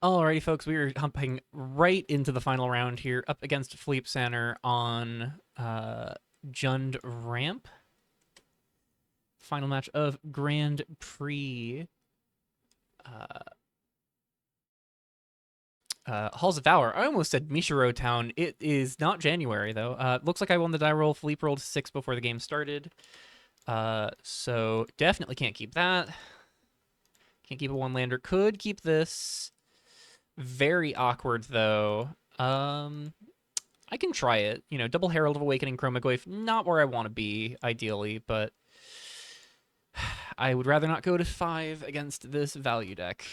Alrighty, folks, we are humping right into the final round here, up against Philippe Sanner on Jund Ramp. Final match of Grand Prix. Halls of Valor. I almost said Mishiro Town. It is not January, though. Looks like I won the die roll. Philippe rolled 6 before the game started. So definitely can't keep that. Can't keep a one-lander. Could keep this. Very awkward, though. I can try it. You know, double Herald of Awakening, Chromagoyf, not where I want to be, ideally, but I would rather not go to 5 against this value deck.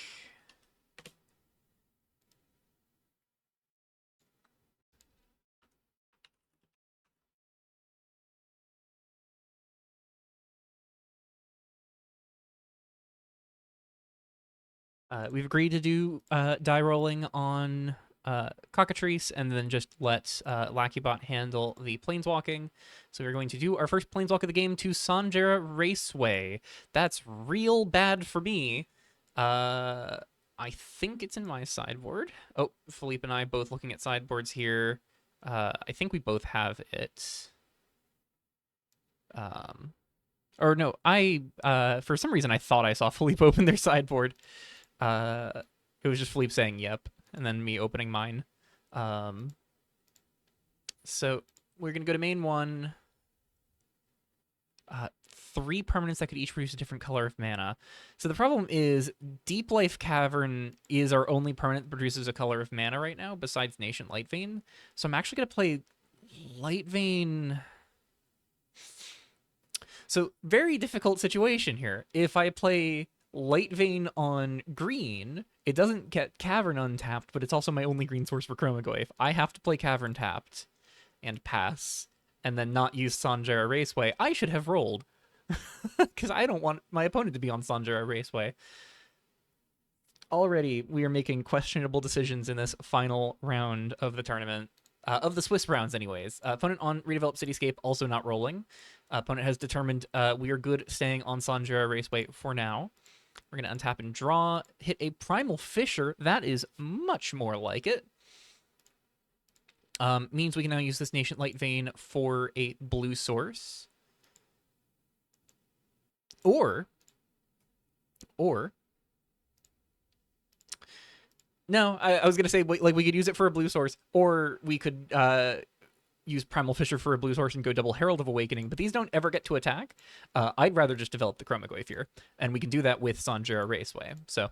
We've agreed to do die rolling on Cockatrice and then just let Lackybot handle the planeswalking. So we're going to do our first planeswalk of the game to Sanjara Raceway. That's real bad for me. I think it's in my sideboard. Oh, Philippe and I both looking at sideboards here. I think we both have it. Or no, I for some reason I thought I saw Philippe open their sideboard. It was just Philippe saying yep, and then me opening mine. So we're gonna go to main one. 3 permanents that could each produce a different color of mana. So the problem is Deep Life Cavern is our only permanent that produces a color of mana right now, besides Nascent Lightvein. So I'm actually gonna play Lightvein. So very difficult situation here. If I play Lightvein on green, it doesn't get Cavern untapped, but it's also my only green source for Chromagoyf. I have to play Cavern tapped and pass, and then not use Sanjara Raceway. I should have rolled, because I don't want my opponent to be on Sanjara Raceway. Already, we are making questionable decisions in this final round of the tournament. Of the Swiss rounds, anyways. Opponent on Redeveloped Cityscape also not rolling. Opponent has determined we are good staying on Sanjara Raceway for now. We're going to untap and draw, hit a Primal Fissure. That is much more like it. Means we can now use this Nascent Lightvein for a blue source. Or... No, I was going to say, like, we could use it for a blue source, or we could use Primal Fissure for a blue source and go double Herald of Awakening, but these don't ever get to attack. I'd rather just develop the Chromagoyf here, and we can do that with Sanjara Raceway. So,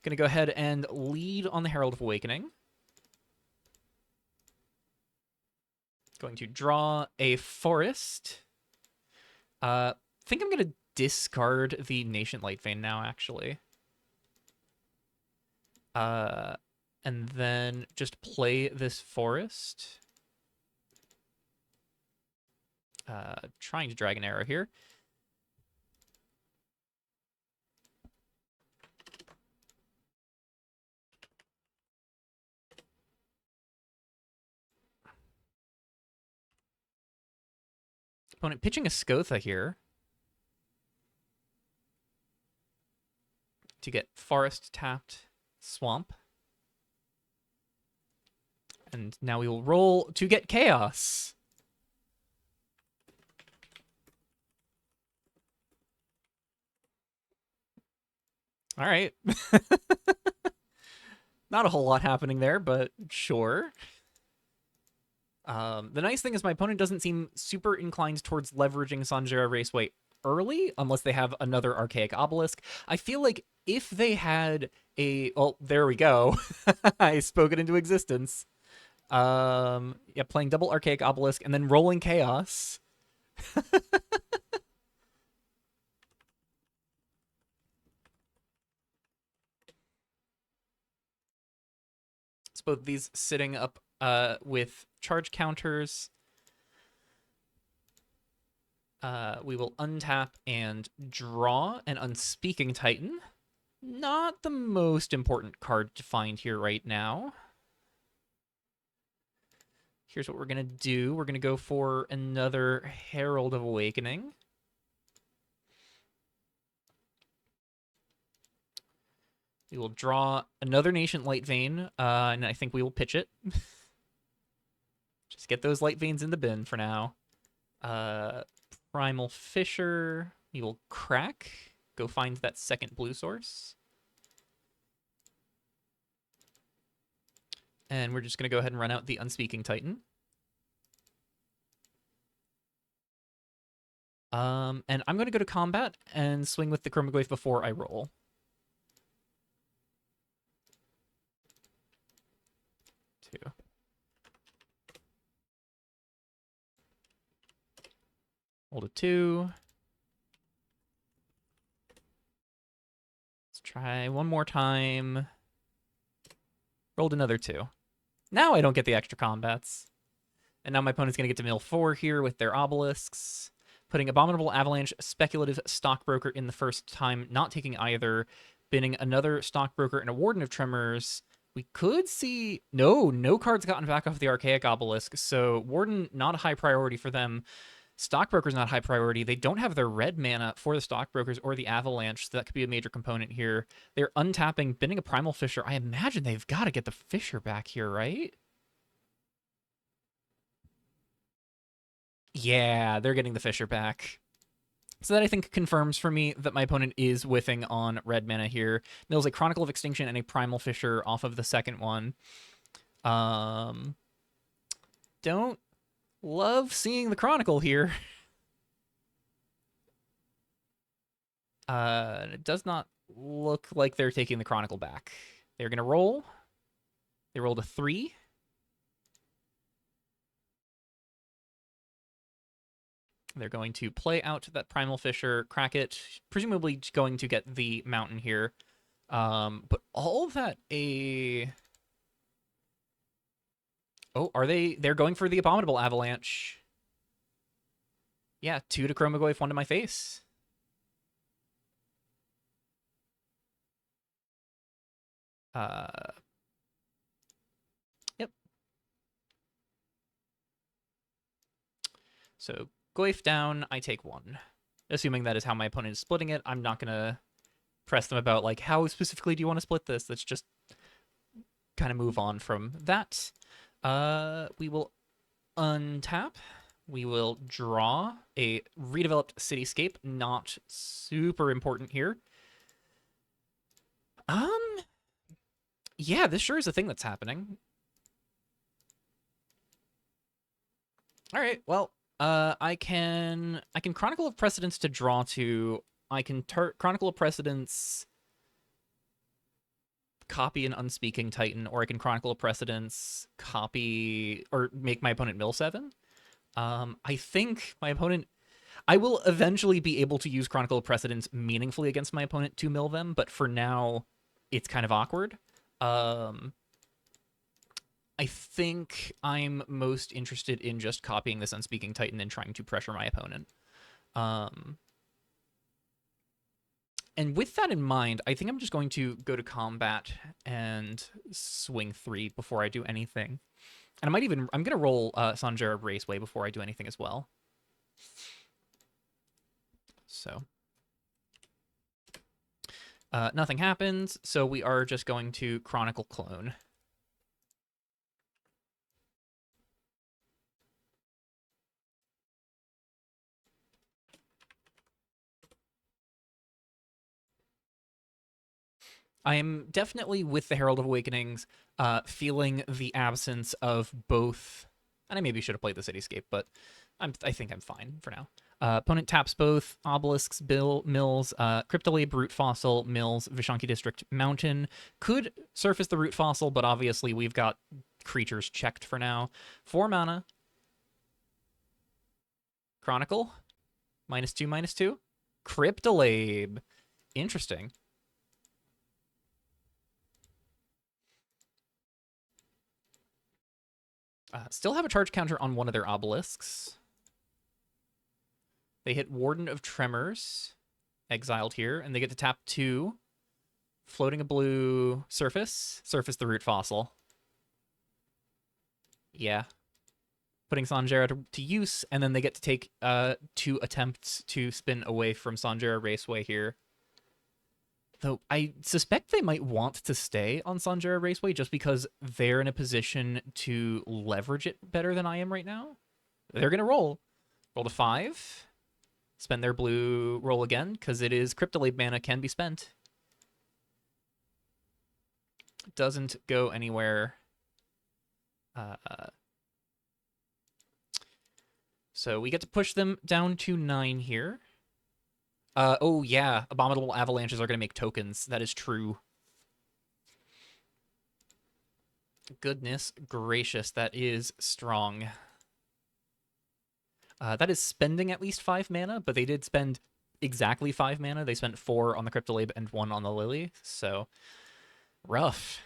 going to go ahead and lead on the Herald of Awakening. Going to draw a forest. Think I'm going to discard the Nascent Lightvein now, actually. And then just play this forest. Trying to drag an arrow here. Opponent pitching a Skotha here to get forest tapped, swamp. And now we will roll to get chaos. All right. Not a whole lot happening there, but sure. The nice thing is my opponent doesn't seem super inclined towards leveraging Sanjara Raceway early, unless they have another Archaic Obelisk. I feel like if they had a... Oh, there we go. I spoke it into existence. Yeah, playing double Archaic Obelisk and then rolling Chaos. It's both these sitting up with charge counters. We will untap and draw an Unspeaking Titan. Not the most important card to find here right now. Here's what we're going to do. We're going to go for another Herald of We will draw another Nascent Light Vein, and I think we will pitch it. Just get those Light Veins in the bin for now. Primal Fissure. We will crack. Go find that second blue source. And we're just going to go ahead and run out the Unspeaking Titan. And I'm going to go to combat and swing with the Chromaglyph before I roll. Two. Rolled a 2. Let's try one more time. Rolled another 2. Now I don't get the extra combats. And now my opponent's going to get to mill 4 here with their obelisks. Putting Abominable Avalanche, Speculative Stockbroker in the first time, not taking either. Binning another Stockbroker and a Warden of Tremors. We could see... No cards gotten back off the Archaic Obelisk, so Warden, not a high priority for them. Stockbroker's not high priority. They don't have their red mana for the Stockbrokers or the Avalanche, so that could be a major component here. They're untapping, binning a Primal Fissure. I imagine they've got to get the Fissure back here, right? Yeah, they're getting the Fissure back. So that I think confirms for me that my opponent is whiffing on red mana here. Mills a Chronicle of Extinction and a Primal Fissure off of the second one. Don't love seeing the Chronicle here. It does not look like they're taking the Chronicle back. They're going to roll. They rolled a 3. They're going to play out that Primal Fissure, crack it, presumably going to get the mountain here. But all of that Oh, are they? They're going for the Abominable Avalanche. Yeah, 2 to Chromaglyph, 1 to my face. Yep. So Glyph down, I take 1. Assuming that is how my opponent is splitting it, I'm not going to press them about, like, how specifically do you want to split this? Let's just kind of move on from that. We will untap. We will draw a redeveloped cityscape. Not super important here. Yeah, this sure is a thing that's happening. All right, well, I can Chronicle of Precedence to draw to. I can Chronicle of Precedence, copy an Unspeaking Titan, or I can Chronicle of Precedence, copy, or make my opponent mill 7. I think my opponent... I will eventually be able to use Chronicle of Precedence meaningfully against my opponent to mill them, but for now, it's kind of awkward. I think I'm most interested in just copying this Unspeaking Titan and trying to pressure my opponent. And with that in mind, I think I'm just going to go to combat and swing 3 before I do anything. And I'm going to roll Sanjara Raceway before I do anything as well. So nothing happens, so we are just going to Chronicle Clone. I am definitely, with the Herald of Awakenings, feeling the absence of both. And I maybe should have played the Cityscape, but I think I'm fine for now. Opponent taps both obelisks, mills, Cryptolab, Root Fossil, mills, Vishanki District, Mountain. Could surface the Root Fossil, but obviously we've got creatures checked for now. 4 mana. Chronicle. -2, -2. Cryptolab. Interesting. Still have a charge counter on one of their obelisks. They hit Warden of Tremors, exiled here, and they get to tap 2. Floating a blue surface the Root Fossil. Yeah. Putting Sanjara to use, and then they get to take 2 attempts to spin away from Sanjara Raceway here. Though I suspect they might want to stay on Sanjara Raceway just because they're in a position to leverage it better than I am right now. They're going to roll. Roll to 5. Spend their blue, roll again, because it is Cryptolade mana can be spent. Doesn't go anywhere. So we get to push them down to 9 here. Oh yeah, Abominable Avalanches are going to make tokens. That is true. Goodness gracious, that is strong. That is spending at least 5 mana, but they did spend exactly 5 mana. They spent 4 on the Cryptolab and 1 on the Lily, so rough.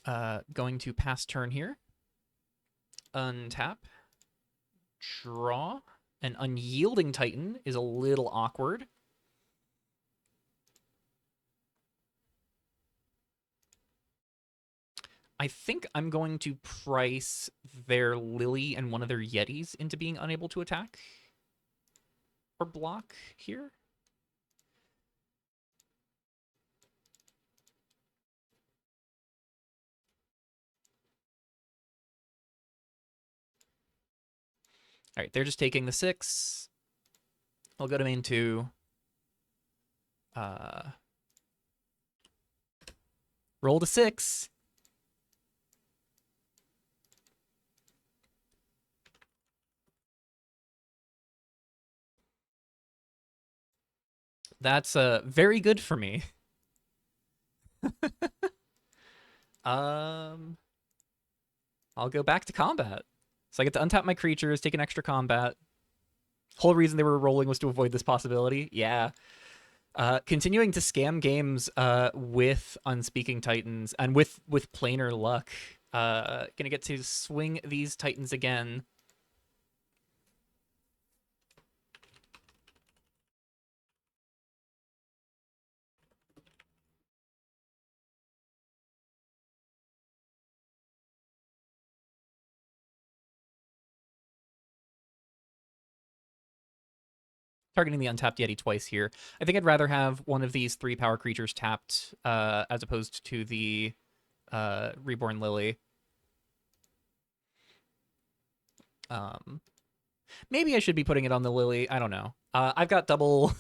Going to pass turn here. Untap. Draw. An Unyielding Titan is a little awkward. I think I'm going to price their Lily and one of their Yetis into being unable to attack or block here. All right, they're just taking the 6. I'll go to main 2. Roll to 6. That's very good for me. I'll go back to combat. So I get to untap my creatures, take an extra combat. Whole reason they were rolling was to avoid this possibility. Yeah. Continuing to scam games with Unspeaking Titans and with planar luck. Gonna get to swing these Titans again. Targeting the untapped Yeti twice here. I think I'd rather have one of these 3 power creatures tapped as opposed to the Reborn Lily. Maybe I should be putting it on the Lily. I don't know. I've got double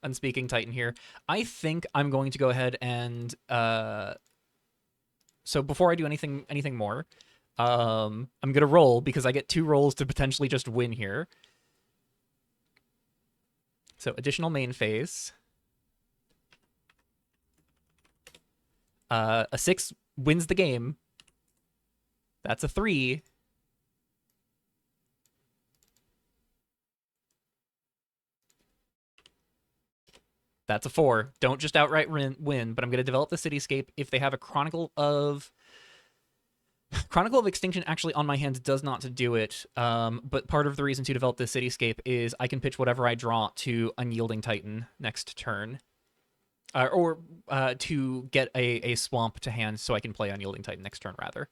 Unspeaking Titan here. I think I'm going to go ahead and so before I do anything more, I'm gonna roll because I get 2 rolls to potentially just win here. So additional main phase. A 6 wins the game. That's a 3. That's a 4. Don't just outright win, but I'm going to develop the cityscape. If they have a Chronicle of Extinction actually on my hand does not to do it, but part of the reason to develop this cityscape is I can pitch whatever I draw to Unyielding Titan next turn. Or to get a swamp to hand so I can play Unyielding Titan next turn, rather.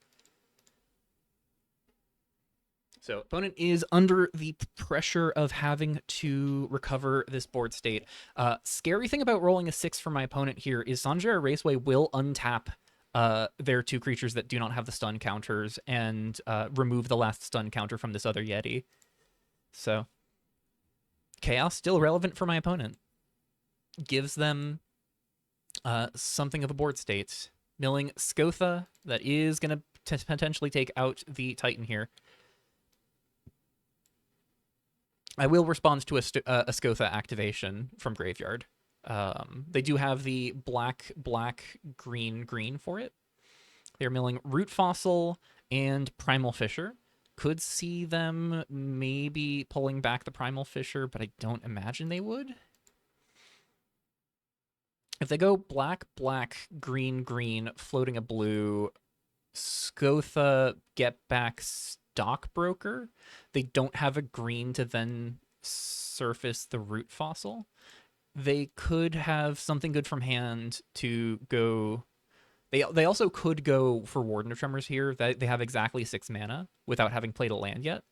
So opponent is under the pressure of having to recover this board state. Scary thing about rolling a 6 for my opponent here is Sanjara Raceway will untap their 2 creatures that do not have the stun counters and remove the last stun counter from this other Yeti. So Chaos still relevant for my opponent. Gives them something of a board state. Milling Skotha, that is going to potentially take out the Titan here. I will respond to a Skotha activation from Graveyard. They do have the black, green for it. They're milling Root Fossil and Primal Fissure. Could see them maybe pulling back the Primal Fissure, but I don't imagine they would. If they go black, green, floating a blue, Skotha, get back Stockbroker, they don't have a green to then surface the Root Fossil. They could have something good from hand to go. They also could go for Warden of Tremors here. They have exactly 6 mana without having played a land yet.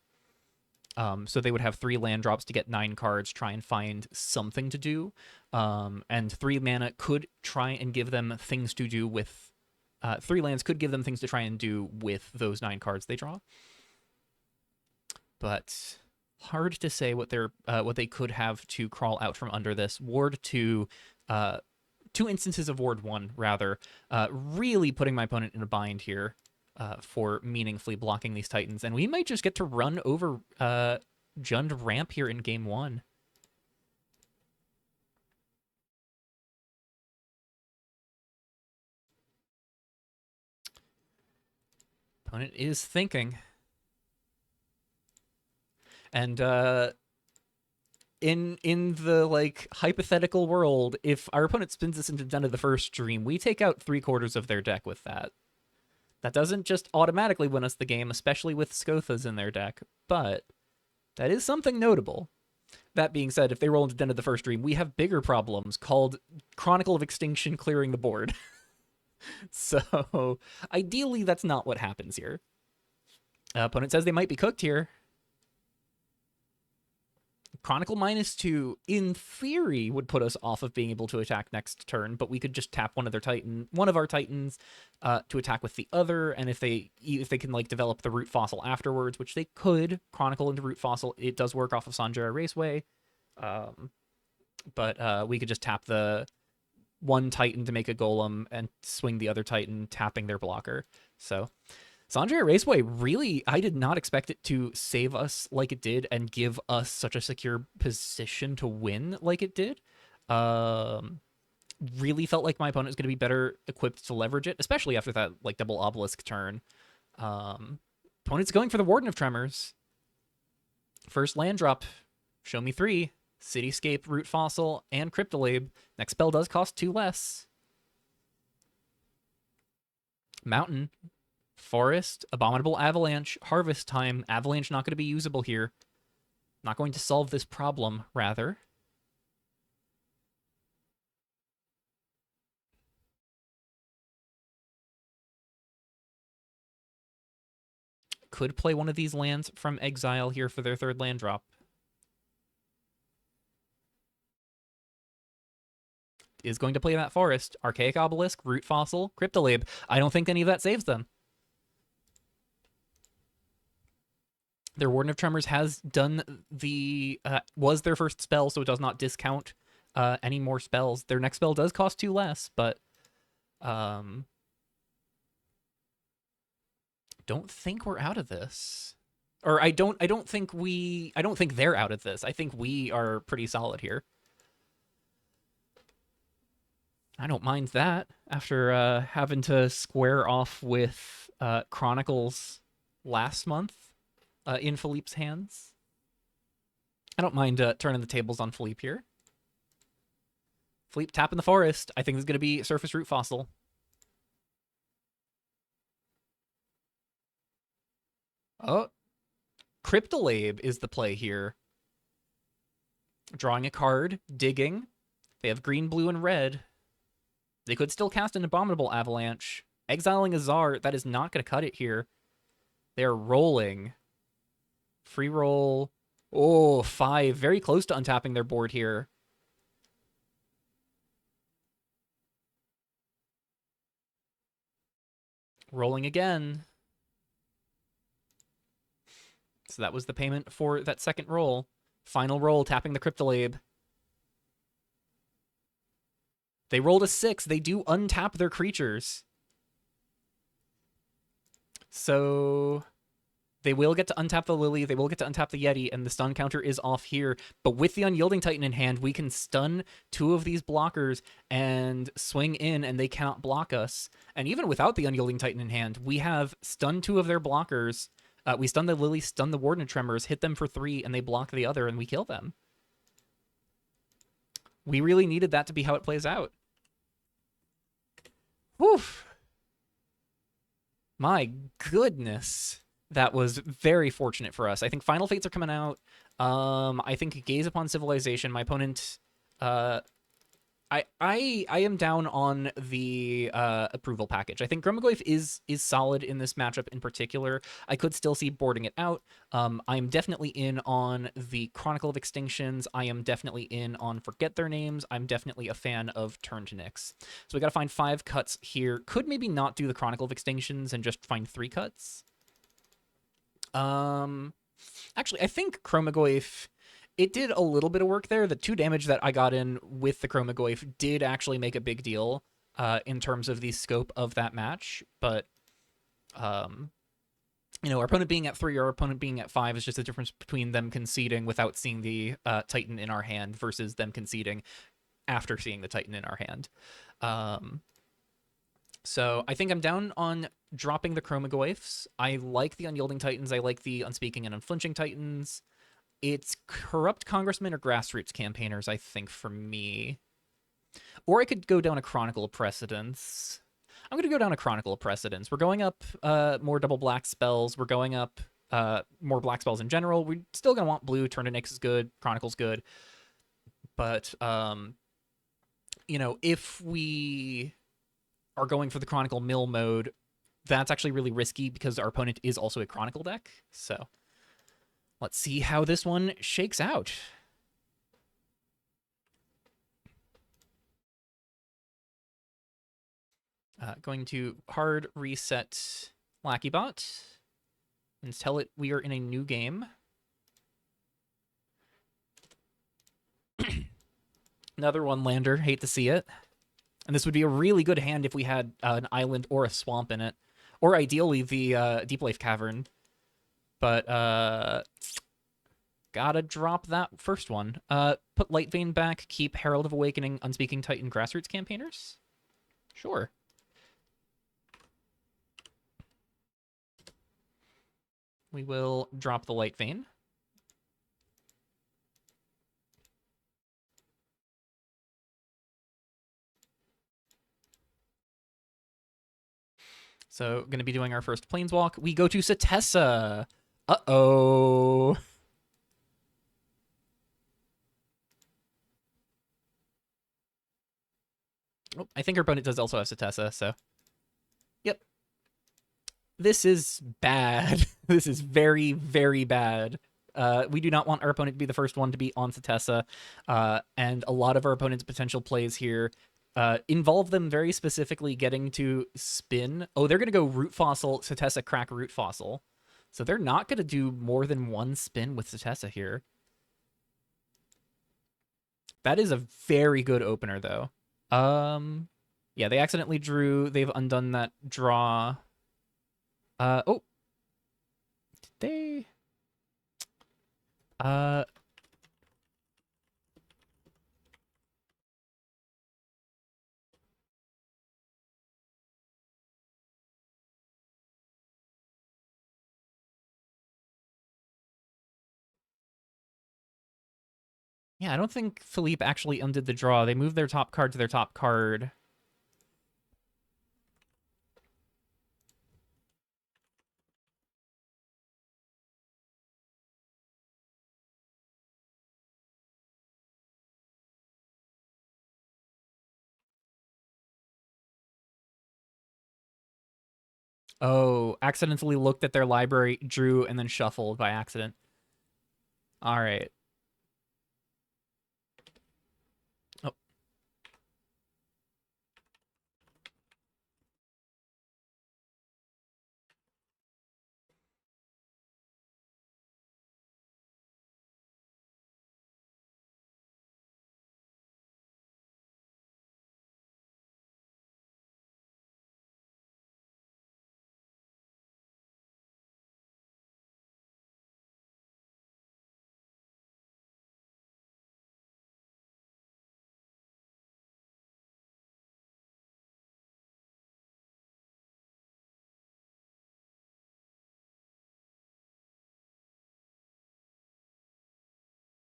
So they would have 3 land drops to get 9 cards, try and find something to do. And 3 mana could try and give them things to do with 3 lands could give them things to try and do with those 9 cards they draw. But hard to say what they could have to crawl out from under this. Ward 2, 2 instances of Ward 1, rather, really putting my opponent in a bind here for meaningfully blocking these Titans. And we might just get to run over Jund Ramp here in game 1. Opponent is thinking. And in the like hypothetical world, if our opponent spins this into Den of the First Stream, we take out 3/4 of their deck with that. That doesn't just automatically win us the game, especially with Skothas in their deck, but that is something notable. That being said, if they roll into Den of the First Stream, we have bigger problems called Chronicle of Extinction clearing the board. So ideally, that's not what happens here. Opponent says they might be cooked here. Chronicle -2, in theory, would put us off of being able to attack next turn, but we could just tap one of our Titans to attack with the other, and if they can like develop the Root Fossil afterwards, which they could, Chronicle into Root Fossil, it does work off of Sanjaya Raceway. But we could just tap the one Titan to make a Golem and swing the other Titan, tapping their blocker. So Sanjaya Raceway, really, I did not expect it to save us like it did and give us such a secure position to win like it did. Really felt like my opponent was going to be better equipped to leverage it, especially after that like double obelisk turn. Opponent's going for the Warden of Tremors. First land drop, show me 3. Cityscape, Root Fossil, and Cryptolabe. Next spell does cost 2 less. Mountain, Forest, Abominable Avalanche, Harvest Time. Avalanche not going to be usable here. Not going to solve this problem, rather. Could play one of these lands from exile here for their 3rd land drop. Is going to play that Forest. Archaic Obelisk, Root Fossil, Cryptolabe. I don't think any of that saves them. Their Warden of Tremors has done was their first spell, so it does not discount any more spells. Their next spell does cost 2 less, but don't think we're out of this. Or I don't think they're out of this. I think we are pretty solid here. I don't mind that after having to square off with Chronicles last month in Philippe's hands. I don't mind turning the tables on Philippe here. Philippe tapping the Forest. I think this is going to be Surface Root Fossil. Oh, Cryptolabe is the play here. Drawing a card, digging. They have green, blue, and red. They could still cast an Abominable Avalanche. Exiling a Czar, that is not going to cut it here. They're rolling. Free roll. Oh, 5. Very close to untapping their board here. Rolling again. So that was the payment for that second roll. Final roll, tapping the Cryptolabe. They rolled a 6. They do untap their creatures. So they will get to untap the Lily. They will get to untap the Yeti, and the stun counter is off here. But with the Unyielding Titan in hand, we can stun 2 of these blockers and swing in, and they cannot block us. And even without the Unyielding Titan in hand, we have stunned 2 of their blockers. We stun the Lily, stun the Warden of Tremors, hit them for 3, and they block the other, and we kill them. We really needed that to be how it plays out. Whew. My goodness. That was very fortunate for us. I think Final Fates are coming out. I think Gaze Upon Civilization. My opponent, I I am down on the approval package. I think Gromaglyph is solid in this matchup in particular. I could still see boarding it out. I'm definitely in on the Chronicle of Extinctions. I am definitely in on Forget Their Names. I'm definitely a fan of Turn to Nyx. So we got to find 5 cuts here. Could maybe not do the Chronicle of Extinctions and just find 3 cuts. Actually, I think Chromagoyf, it did a little bit of work there. The 2 damage that I got in with the Chromagoyf did actually make a big deal in terms of the scope of that match. But, our opponent being at 3 or our opponent being at 5 is just the difference between them conceding without seeing the Titan in our hand versus them conceding after seeing the Titan in our hand. So I think I'm down on dropping the Chromagoyfs. I like the Unyielding Titans. I like the Unspeaking and Unflinching Titans. It's Corrupt Congressmen or Grassroots Campaigners, I think, for me. Or I could go down a Chronicle of Precedence. I'm going to go down a Chronicle of Precedence. We're going up more double black spells. We're going up more black spells in general. We're still going to want blue. Turn to Nyx is good. Chronicle's good. But, if we are going for the Chronicle Mill mode, that's actually really risky because our opponent is also a Chronicle deck. So let's see how this one shakes out. Going to hard reset Lackybot and tell it we are in a new game. Another one lander, hate to see it. And this would be a really good hand if we had an island or a swamp in it. Or ideally the Deep Life Cavern. But gotta drop that first one. Put Light Vein back, keep Herald of Awakening, Unspeaking Titan, Grassroots Campaigners? Sure. We will drop the Light Vein. So, going to be doing our first Planeswalk. We go to Setessa. Uh-oh. Oh, I think our opponent does also have Setessa, so. Yep. This is bad. This is very, very bad. We do not want our opponent to be the first one to be on Setessa, and a lot of our opponent's potential plays here involve them very specifically getting to spin. Oh, they're going to go Root Fossil, Setessa, crack Root Fossil. So they're not going to do more than one spin with Setessa here. That is a very good opener, though. Yeah, they accidentally drew. They've undone that draw. Oh. Did they? Yeah, I don't think Philippe actually undid the draw. They moved their top card to their top card. Oh, accidentally looked at their library, drew, and then shuffled by accident. All right. Oh.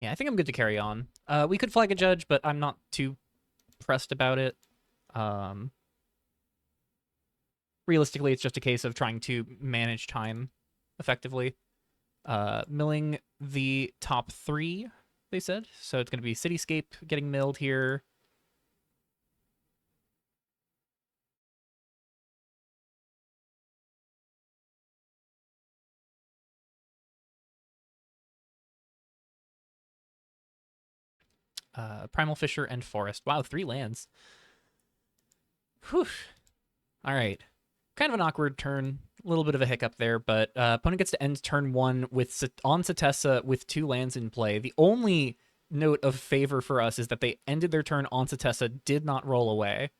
Yeah, I think I'm good to carry on. We could flag a judge, but I'm not too pressed about it. Realistically, it's just a case of trying to manage time effectively. Milling the top 3, they said. So it's going to be Cityscape getting milled here. Primal Fissure and Forest. Wow, 3 lands. Whew. All right. Kind of an awkward turn. A little bit of a hiccup there, but opponent gets to end turn 1 with on Satessa with 2 lands in play. The only note of favor for us is that they ended their turn on Satessa, did not roll away.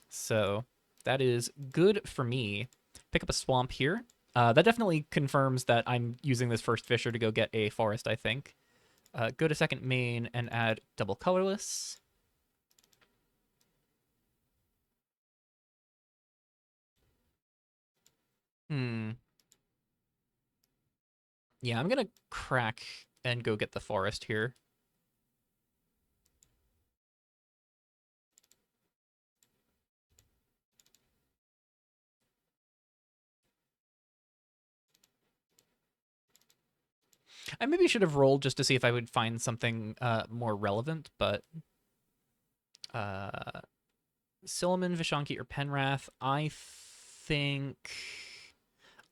So that is good for me. Pick up a swamp here. That definitely confirms that I'm using this first Fissure to go get a forest, I think. Go to second main and add double colorless. Yeah, I'm going to crack and go get the forest here. I maybe should have rolled just to see if I would find something more relevant, but Silliman, Vishanki, or Penwrath, I think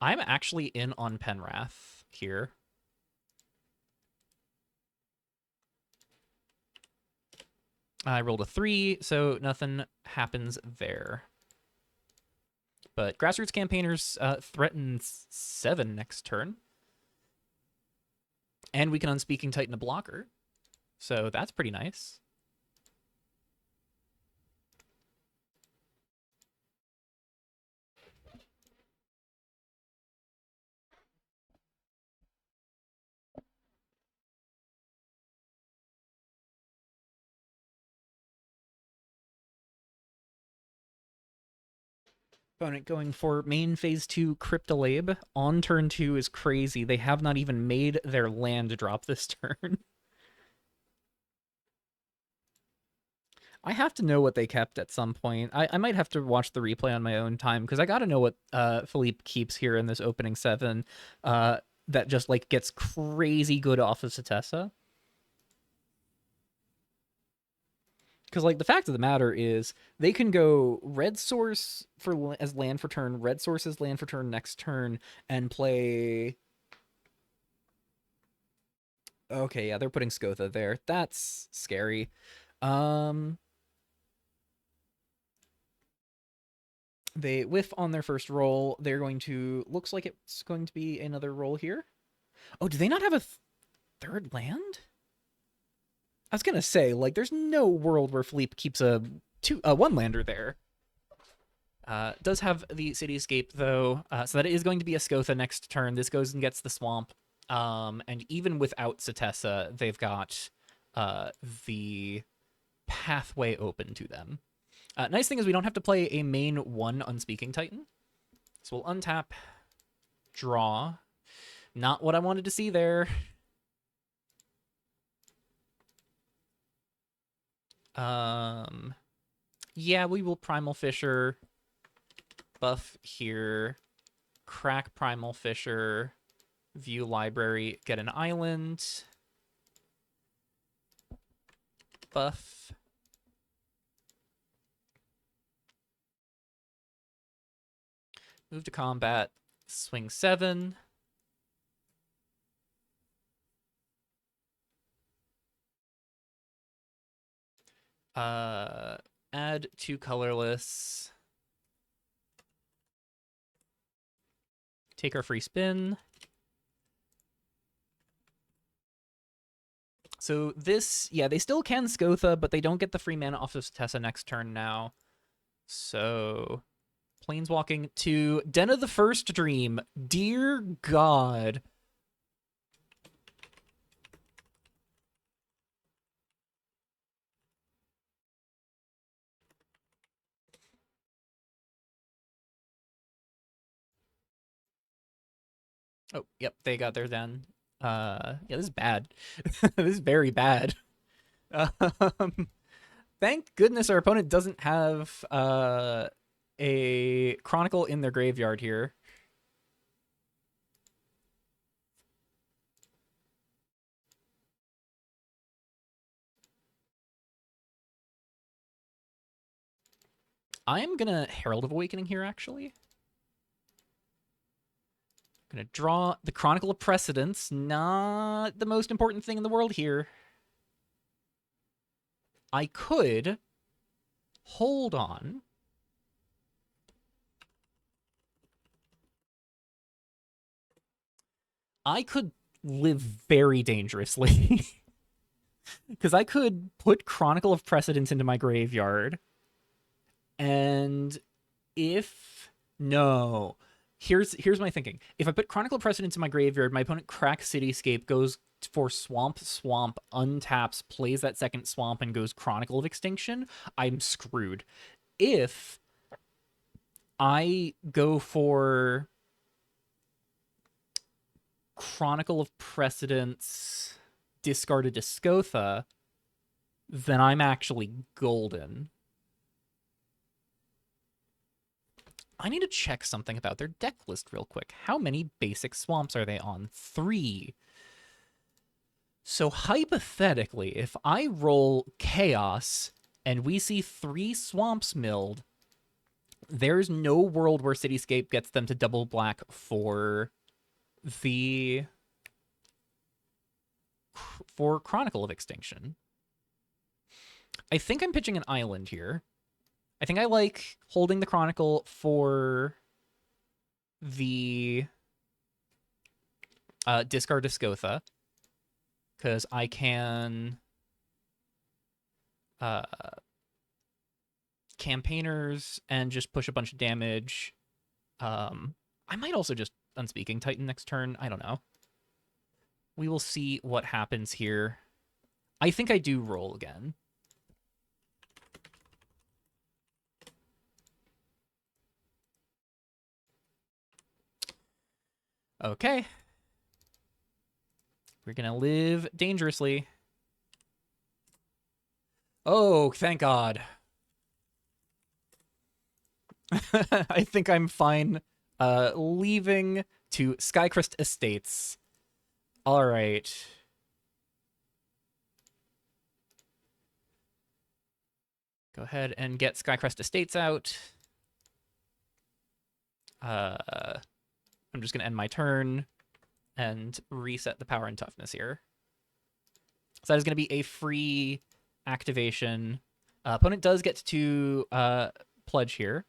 I'm actually in on Penwrath here. I rolled a 3, so nothing happens there. But Grassroots Campaigners threatens 7 next turn. And we can Unspeaking Titan a blocker. So that's pretty nice. Opponent going for main phase 2 Cryptolabe on turn 2 is crazy. They have not even made their land drop this turn. I have to know what they kept at some point. I might have to watch the replay on my own time because I got to know what Philippe keeps here in this opening 7 that just like gets crazy good off of Satessa. Because like the fact of the matter is they can go red source for as land for turn, red source as land for turn next turn, and play. Okay, yeah, they're putting Skotha there. That's scary. They whiff on their first roll. They're going to looks like it's going to be another roll here. Oh, do they not have a third land? I was gonna say, like, there's no world where Philippe keeps a one lander there. Does have the Cityscape though, so that is going to be a Skotha next turn. This goes and gets the swamp. And even without Satessa, they've got the pathway open to them. Nice thing is we don't have to play a main 1 Unspeaking Titan. So we'll untap, draw. Not what I wanted to see there. Yeah, we will Primal Fissure, buff here, crack Primal Fissure, view library, get an island, buff. Move to combat, swing 7. Add 2 colorless. Take our free spin. So this, yeah, they still can Skotha, but they don't get the free mana off of Tessa next turn now. So, Planeswalking to Den of the First Dream. Dear God. Oh, yep, they got their Den. Yeah, this is bad. This is very bad. Thank goodness our opponent doesn't have a Chronicle in their graveyard here. I'm gonna Herald of Awakening here, actually. Gonna draw the Chronicle of Precedence. Not the most important thing in the world here. I could hold on. I could live very dangerously. Because I could put Chronicle of Precedence into my graveyard, and if no, here's my thinking. If I put Chronicle of Precedence in my graveyard, my opponent cracks Cityscape, goes for Swamp, untaps, plays that second Swamp, and goes Chronicle of Extinction, I'm screwed. If I go for Chronicle of Precedence, discard a Discotha, then I'm actually golden. I need to check something about their deck list real quick. How many basic swamps are they on? 3. So hypothetically, if I roll Chaos and we see 3 swamps milled, there's no world where Cityscape gets them to double black for the Chronicle of Extinction. I think I'm pitching an island here. I think I like holding the Chronicle for the discard Discotha, because I can Campaigners and just push a bunch of damage. I might also just Unspeaking Titan next turn. I don't know. We will see what happens here. I think I do roll again. Okay. We're gonna live dangerously. Oh, thank God. I think I'm fine leaving to Skycrest Estates. All right. Go ahead and get Skycrest Estates out. I'm just going to end my turn and reset the power and toughness here. So that is going to be a free activation. Opponent does get to pledge here.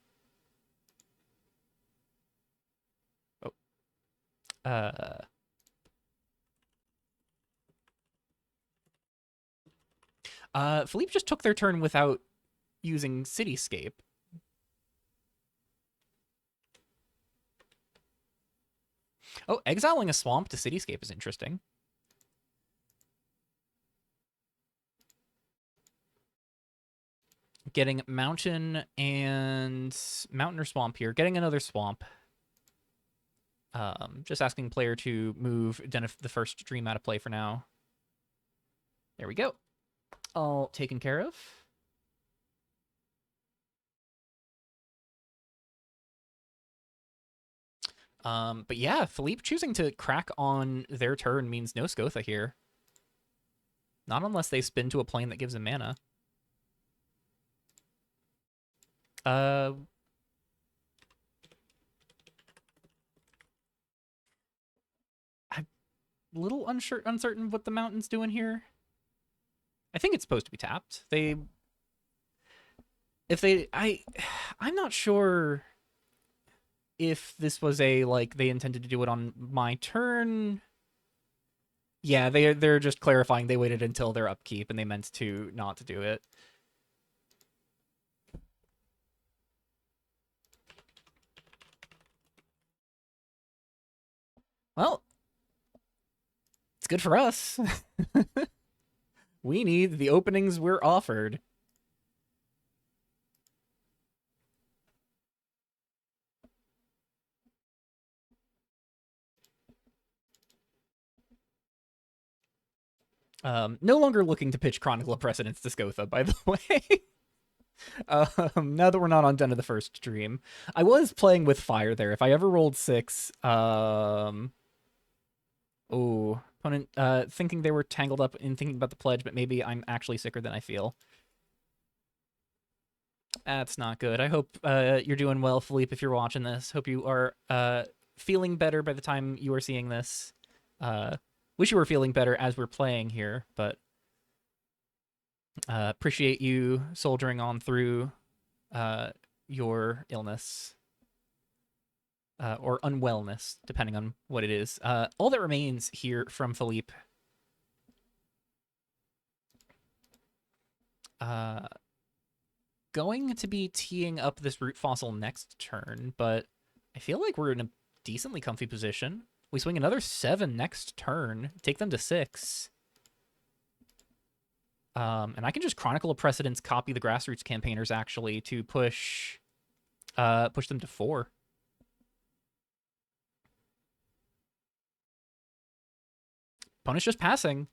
Philippe just took their turn without using Cityscape. Oh, exiling a swamp to Cityscape is interesting. Getting mountain or swamp here. Getting another swamp. Just asking player to move Den of the First Dream out of play for now. There we go. All taken care of. But yeah, Philippe choosing to crack on their turn means no Scotha here. Not unless they spin to a plane that gives them mana. I'm a little uncertain what the mountain's doing here. I think it's supposed to be tapped. I'm not sure if this was a, like, they intended to do it on my turn. Yeah, they're just clarifying they waited until their upkeep and they meant to not to do it. Well, it's good for us. We need the openings we're offered. No longer looking to pitch Chronicle of Precedence to Scotha, by the way. Now that we're not on Den of the First Dream. I was playing with fire there. If I ever rolled 6, opponent thinking they were tangled up in thinking about the pledge, but maybe I'm actually sicker than I feel. That's not good. I hope you're doing well, Philippe, if you're watching this. Hope you are feeling better by the time you are seeing this. Wish you were feeling better as we're playing here, but Appreciate you soldiering on through your illness or unwellness, depending on what it is. All that remains here from Philippe. Going to be teeing up this root fossil next turn, but I feel like we're in a decently comfy position. We swing another 7 next turn, take them to 6. And I can just Chronicle of Precedence, copy the Grassroots Campaigners, actually, to push them to 4. Opponent's just passing.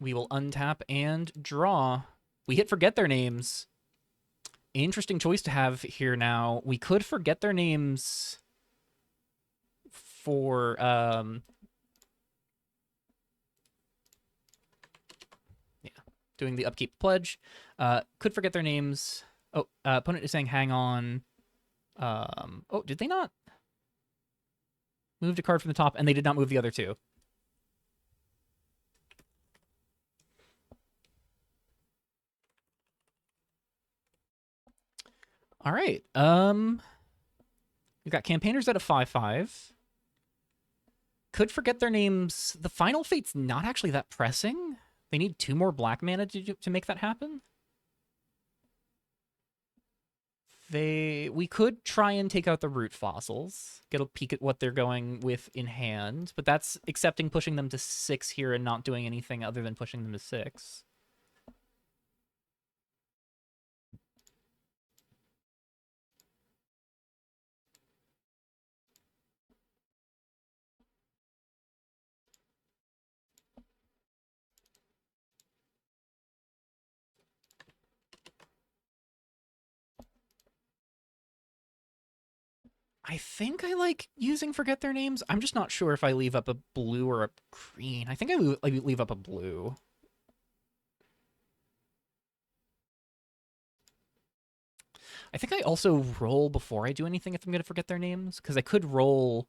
We will untap and draw. We hit Forget Their Names. Interesting choice to have here now. We could forget their names for doing the upkeep pledge. Could forget their names. Oh, opponent is saying hang on. Oh, did they not? Moved a card from the top, and they did not move the other 2. All right. We've got Campaigners at a 5/5. Could forget their names. The Final Fate's not actually that pressing. They need 2 more black mana to make that happen. We could try and take out the root fossils, get a peek at what they're going with in hand, but that's accepting pushing them to 6 here and not doing anything other than pushing them to 6. I think I like using forget their names. I'm just not sure if I leave up a blue or a green. I think I leave up a blue. I think I also roll before I do anything if I'm going to forget their names, because I could roll...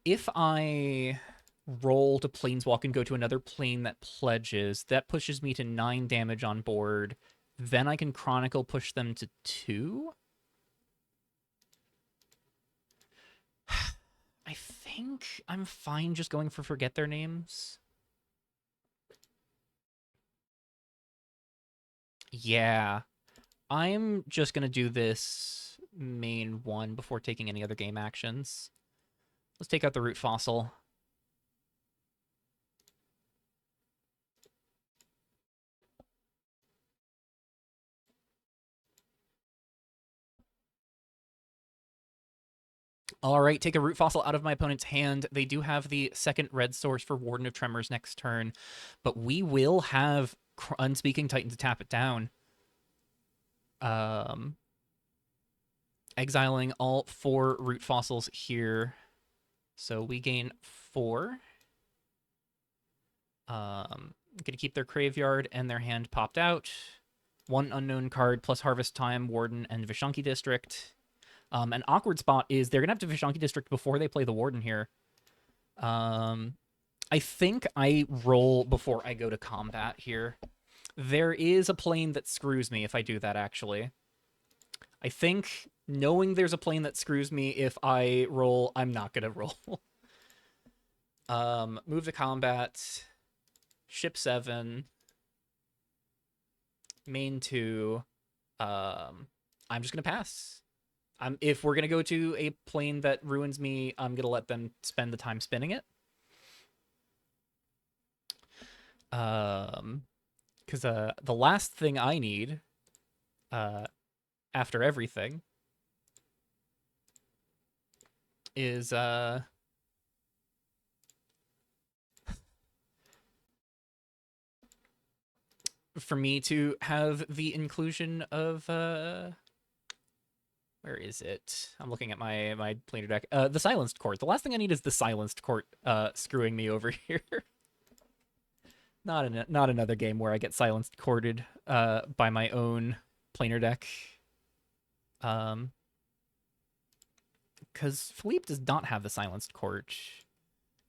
If I roll to Planeswalk and go to another plane that pledges, that pushes me to 9 damage on board. Then I can Chronicle push them to 2? I think I'm fine just going for forget their names. Yeah. I'm just going to do this main one before taking any other game actions. Let's take out the root fossil. All right, take a root fossil out of my opponent's hand. They do have the second red source for Warden of Tremors next turn, but we will have Unspeaking Titan to tap it down. Exiling all 4 root fossils here. So we gain 4. Going to keep their graveyard and their hand popped out. 1 unknown card plus Harvest Time, Warden, and Vishanki District. An awkward spot is they're going to have to Vishanki District before they play the Warden here. I think I roll before I go to combat here. There is a plane that screws me if I do that, actually. I think knowing there's a plane that screws me if I roll, I'm not going to roll. Move to combat. Ship 7. Main 2. I'm just going to pass. If we're going to go to a plane that ruins me, I'm going to let them spend the time spinning it. Because the last thing I need after everything is for me to have the inclusion of where is it? I'm looking at my planar deck. The Silenced Court. The last thing I need is the Silenced Court screwing me over here. Not another game where I get Silenced Courted by my own planar deck. Because Philippe does not have the Silenced Court.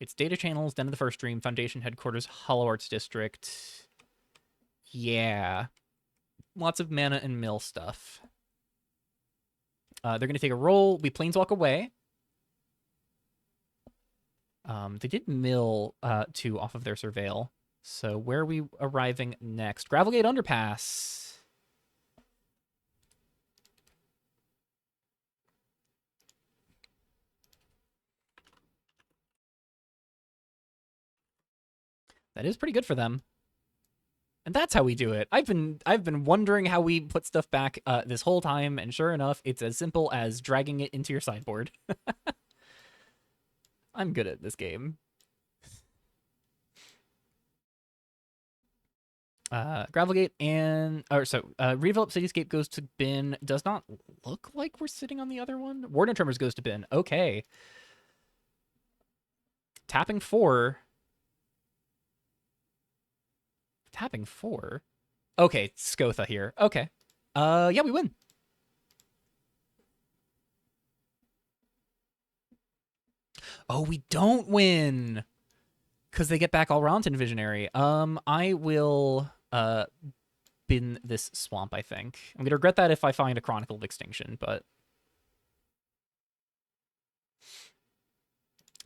It's Data Channels, Den of the First Dream, Foundation Headquarters, Hollow Arts District. Yeah. Lots of mana and mill stuff. They're going to take a roll. We Planeswalk away. They did mill 2 off of their Surveil. So where are we arriving next? Gravelgate Underpass. That is pretty good for them. And that's how we do it. I've been wondering how we put stuff back this whole time, and sure enough, it's as simple as dragging it into your sideboard. I'm good at this game. Gravelgate and Redevelop Cityscape goes to bin. Does not look like we're sitting on the other one. Warden Tremors goes to bin. Okay. Tapping 4. Tapping 4. Okay, Skotha here. Okay. Yeah, we win. Oh, we don't win. Because they get back Alrontan Visionary. I will bin this swamp, I think. I'm gonna regret that if I find a Chronicle of Extinction, but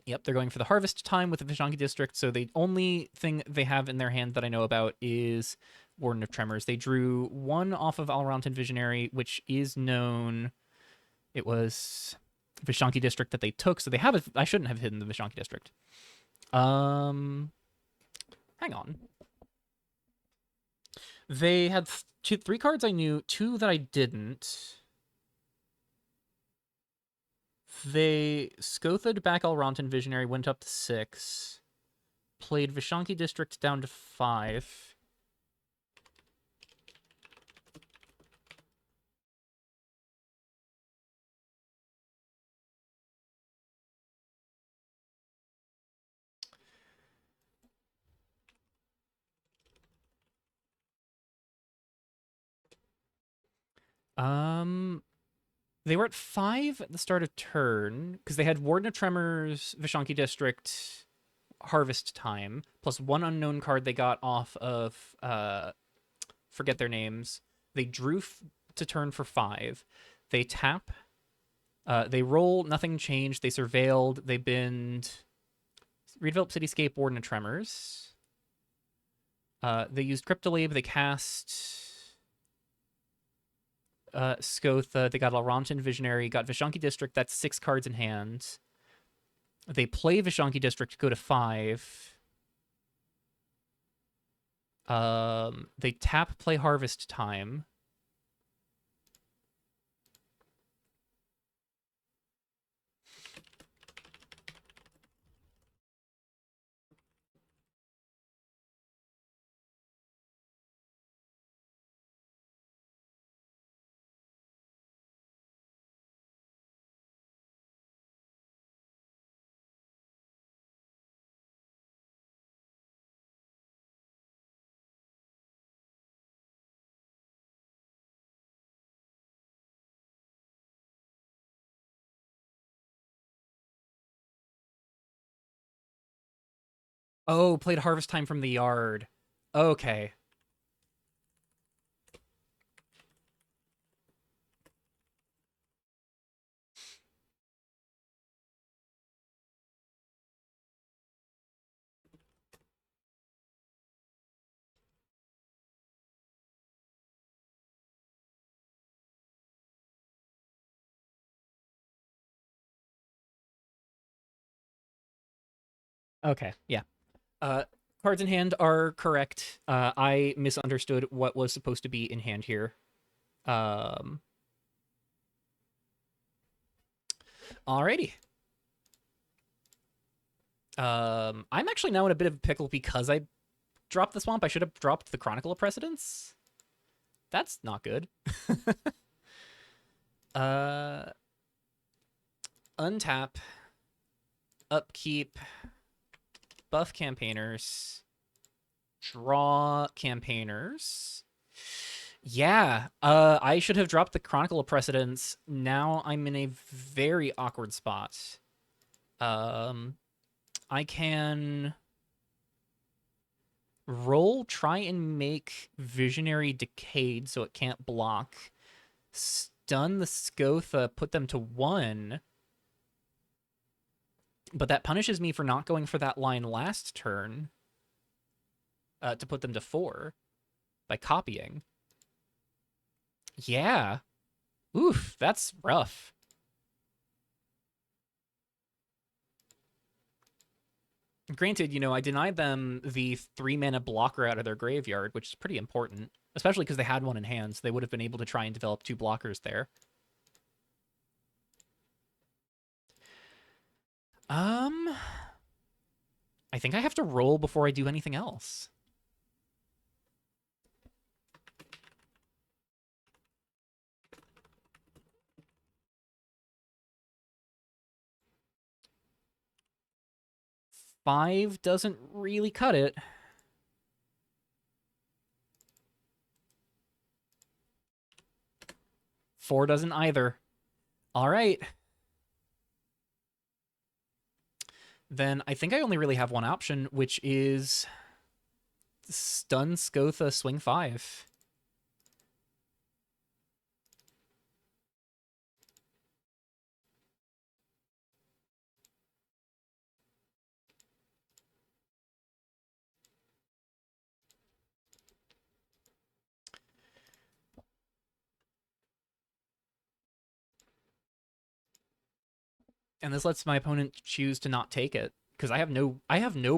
yep, they're going for the Harvest Time with the Vishanki District, so the only thing they have in their hand that I know about is Warden of Tremors. They drew 1 off of Alrontan Visionary, which is known. It was Vishanki District that they took, so they have I shouldn't have hidden the Vishanki District. Hang on. They had 3 cards I knew, 2 that I didn't. They Skothed back Alrontan Visionary, went up to 6. Played Vishanki District down to 5. They were at 5 at the start of turn because they had Warden of Tremors, Vishanki District, Harvest Time, plus 1 unknown card they got off of forget their names. They drew to turn for 5. They tap. They roll. Nothing changed. They surveilled. They binned. Redevelop Cityscape, Warden of Tremors. They used Cryptolab. They cast Skotha. They got Alrontan Visionary. Got Vishanki District. That's 6 cards in hand. They play Vishanki District, go to 5. They tap, play Harvest Time. Oh, played Harvest Time from the yard. Okay. Okay, yeah. Cards in hand are correct. I misunderstood what was supposed to be in hand here. Alrighty. I'm actually now in a bit of a pickle because I dropped the swamp. I should have dropped the Chronicle of Precedence. That's not good. Untap, upkeep, buff campaigners, draw campaigners. Yeah, I should have dropped the Chronicle of Precedence. Now I'm in a very awkward spot. I can roll, try and make Visionary Decayed so it can't block, stun the Scotha, put them to 1, but that punishes me for not going for that line last turn to put them to 4 by copying. Yeah. Oof, that's rough. Granted, I denied them the 3-mana blocker out of their graveyard, which is pretty important, especially because they had one in hand, so they would have been able to try and develop 2 blockers there. I think I have to roll before I do anything else. Five doesn't really cut it. Four doesn't either. All right. Then I think I only really have one option, which is stun Scotha, swing 5. And this lets my opponent choose to not take it because I have no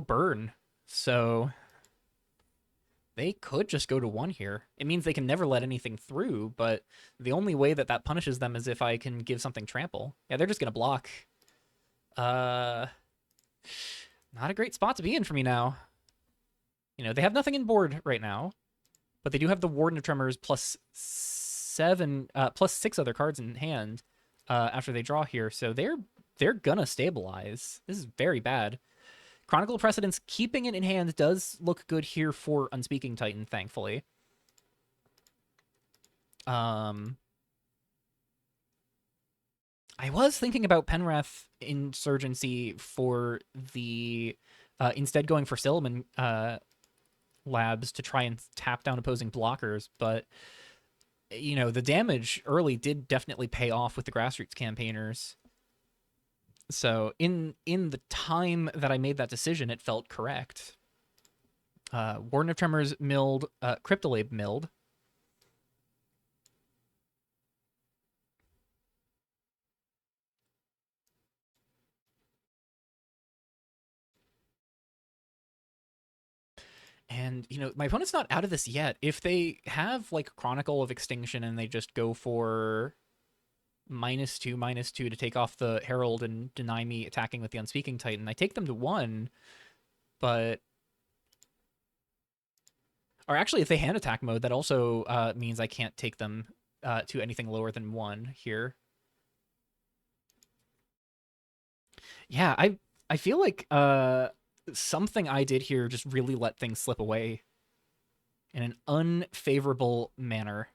burn. So they could just go to 1 here. It means they can never let anything through, but the only way that punishes them is if I can give something trample. Yeah, they're just going to block. Not a great spot to be in for me now. They have nothing in board right now, but they do have the Warden of Tremors plus 6 other cards in hand after they draw here, so they're gonna stabilize. This is very bad. Chronicle of Precedence, keeping it in hand does look good here for Unspeaking Titan, thankfully. I was thinking about Penwrath Insurgency for the instead going for Silliman Labs to try and tap down opposing blockers, but the damage early did definitely pay off with the Grassroots Campaigners. So in the time that I made that decision, it felt correct. Warden of Tremors milled, Cryptolabe milled. And, my opponent's not out of this yet. If they have, like, Chronicle of Extinction and they just go for -2/-2 to take off the Herald and deny me attacking with the Unspeaking Titan, I take them to 1, but... Or actually, if they hand attack mode, that also means I can't take them to anything lower than 1 here. Yeah, I feel like something I did here just really let things slip away in an unfavorable manner.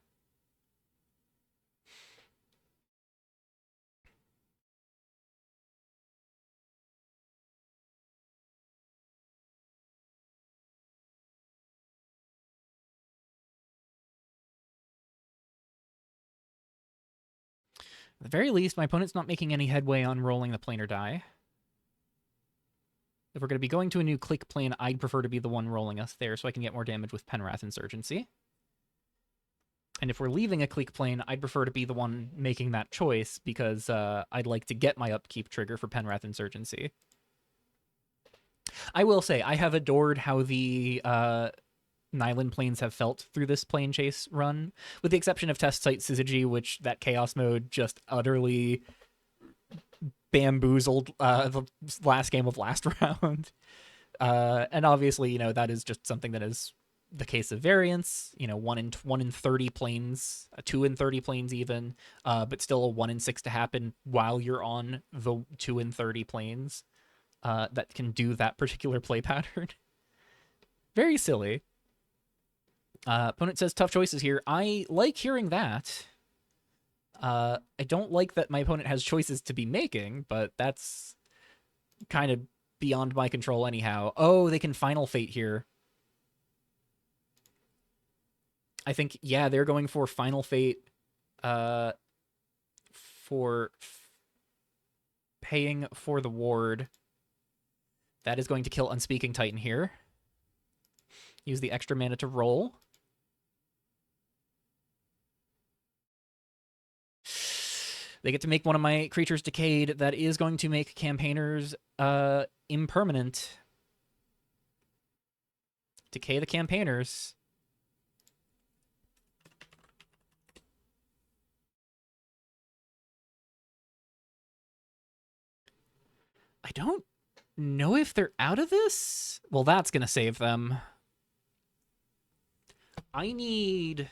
At the very least, my opponent's not making any headway on rolling the planar die. If we're going to be going to a new click plane, I'd prefer to be the one rolling us there so I can get more damage with Penwrath Insurgency. And if we're leaving a click plane, I'd prefer to be the one making that choice because I'd like to get my upkeep trigger for Penwrath Insurgency. I will say, I have adored how the Nyland planes have felt through this plane chase run, with the exception of Test Site Syzygy, which that Chaos mode just utterly bamboozled the last game of last round. And obviously, that is just something that is the case of variance. 1 in 30 planes, 2 in 30 planes even, but still a 1 in 6 to happen while you're on the 2 in 30 planes that can do that particular play pattern. Very silly. Opponent says tough choices here. I like hearing that. I don't like that my opponent has choices to be making, but that's kind of beyond my control anyhow. Oh, they can Final Fate here. I think, yeah, they're going for Final Fate for paying for the ward. That is going to kill Unspeaking Titan here. Use the extra mana to roll. They get to make one of my creatures decayed. That is going to make campaigners impermanent. Decay the campaigners. I don't know if they're out of this. Well, that's going to save them. I need...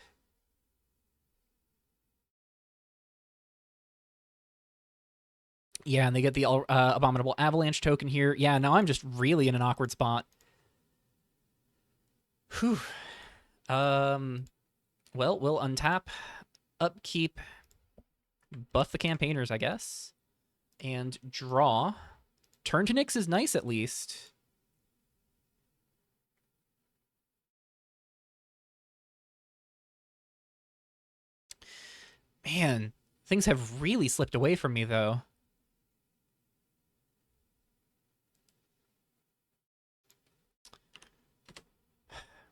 Yeah, and they get the Abominable Avalanche token here. Yeah, now I'm just really in an awkward spot. Whew. Well, we'll untap, upkeep, buff the campaigners, I guess, and draw. Turn to Nyx is nice, at least. Man, things have really slipped away from me, though.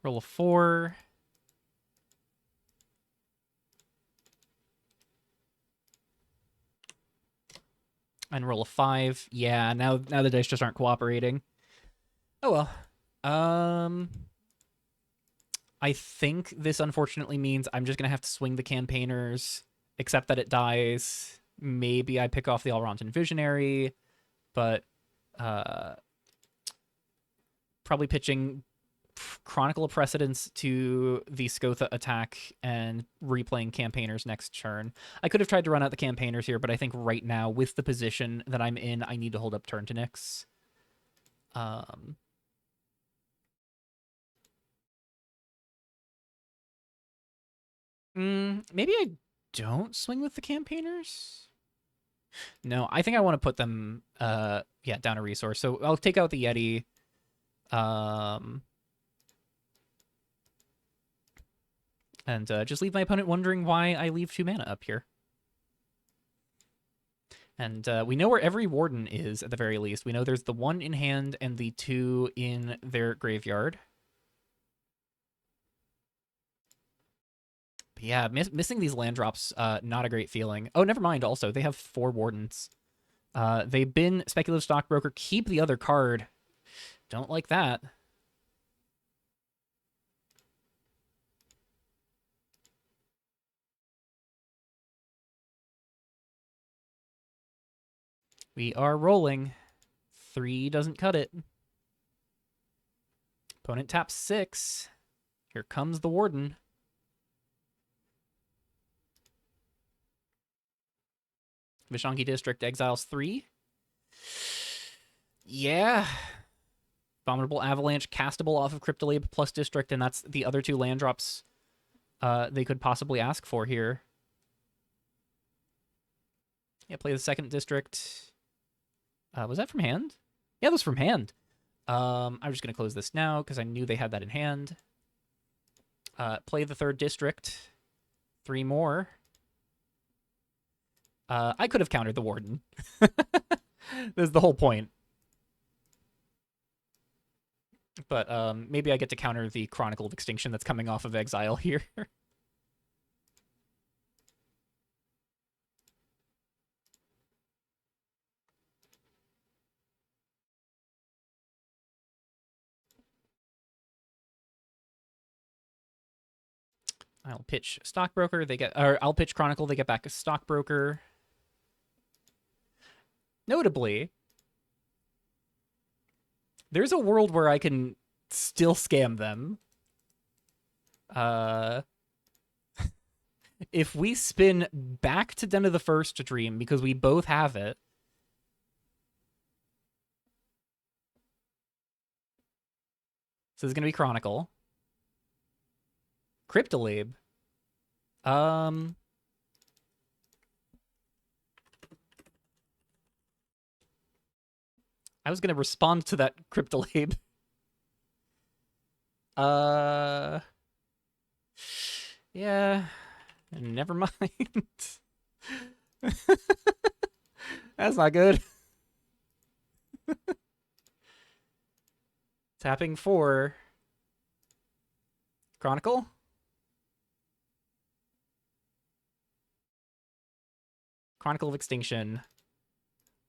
Roll a 4. And roll a 5. Yeah, now the dice just aren't cooperating. Oh well. I think this unfortunately means I'm just gonna have to swing the campaigners, except that it dies. Maybe I pick off the Alrontan Visionary, but probably pitching Chronicle of Precedence to the Skotha attack and replaying campaigners next turn. I could have tried to run out the campaigners here, but I think right now, with the position that I'm in, I need to hold up turn to Nyx. Maybe I don't swing with the campaigners. No, I think I want to put them, down a resource. So I'll take out the Yeti. And just leave my opponent wondering why I leave 2 mana up here. And we know where every Warden is, at the very least. We know there's the 1 in hand and the 2 in their graveyard. But yeah, missing these land drops, not a great feeling. Oh, never mind, also. They have 4 Wardens. They've been Speculative Stockbroker. Keep the other card. Don't like that. We are rolling. 3 doesn't cut it. Opponent taps 6. Here comes the Warden. Vishanki District exiles 3. Yeah. Abominable Avalanche, castable off of Cryptolab plus District, and that's the other 2 land drops they could possibly ask for here. Yeah, play the 2nd District. Was that from hand? Yeah, that was from hand. I'm just going to close this now because I knew they had that in hand. Play the 3rd District. 3 more. I could have countered the Warden. That's the whole point. But maybe I get to counter the Chronicle of Extinction that's coming off of exile here. I'll pitch Stockbroker. I'll pitch Chronicle. They get back a Stockbroker. Notably, there's a world where I can still scam them. If we spin back to Den of the First Dream, because we both have it. So this is going to be Chronicle. Cryptolab. I was gonna respond to that Cryptolabe. Uh, yeah, never mind. That's not good. Tapping for Chronicle. Chronicle of Extinction.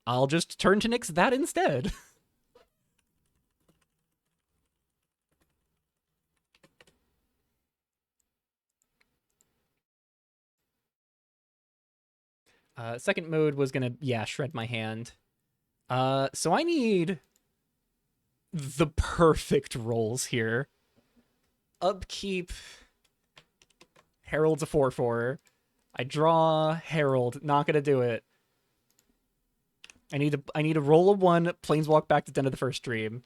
I'll just turn to Nyx that instead. Second mode was gonna, yeah, shred my hand. So I need the perfect rolls here. Upkeep. Herald's a 4/4. I draw Herald. Not gonna do it. I need to roll a 1, planeswalk back to Den of the First Stream.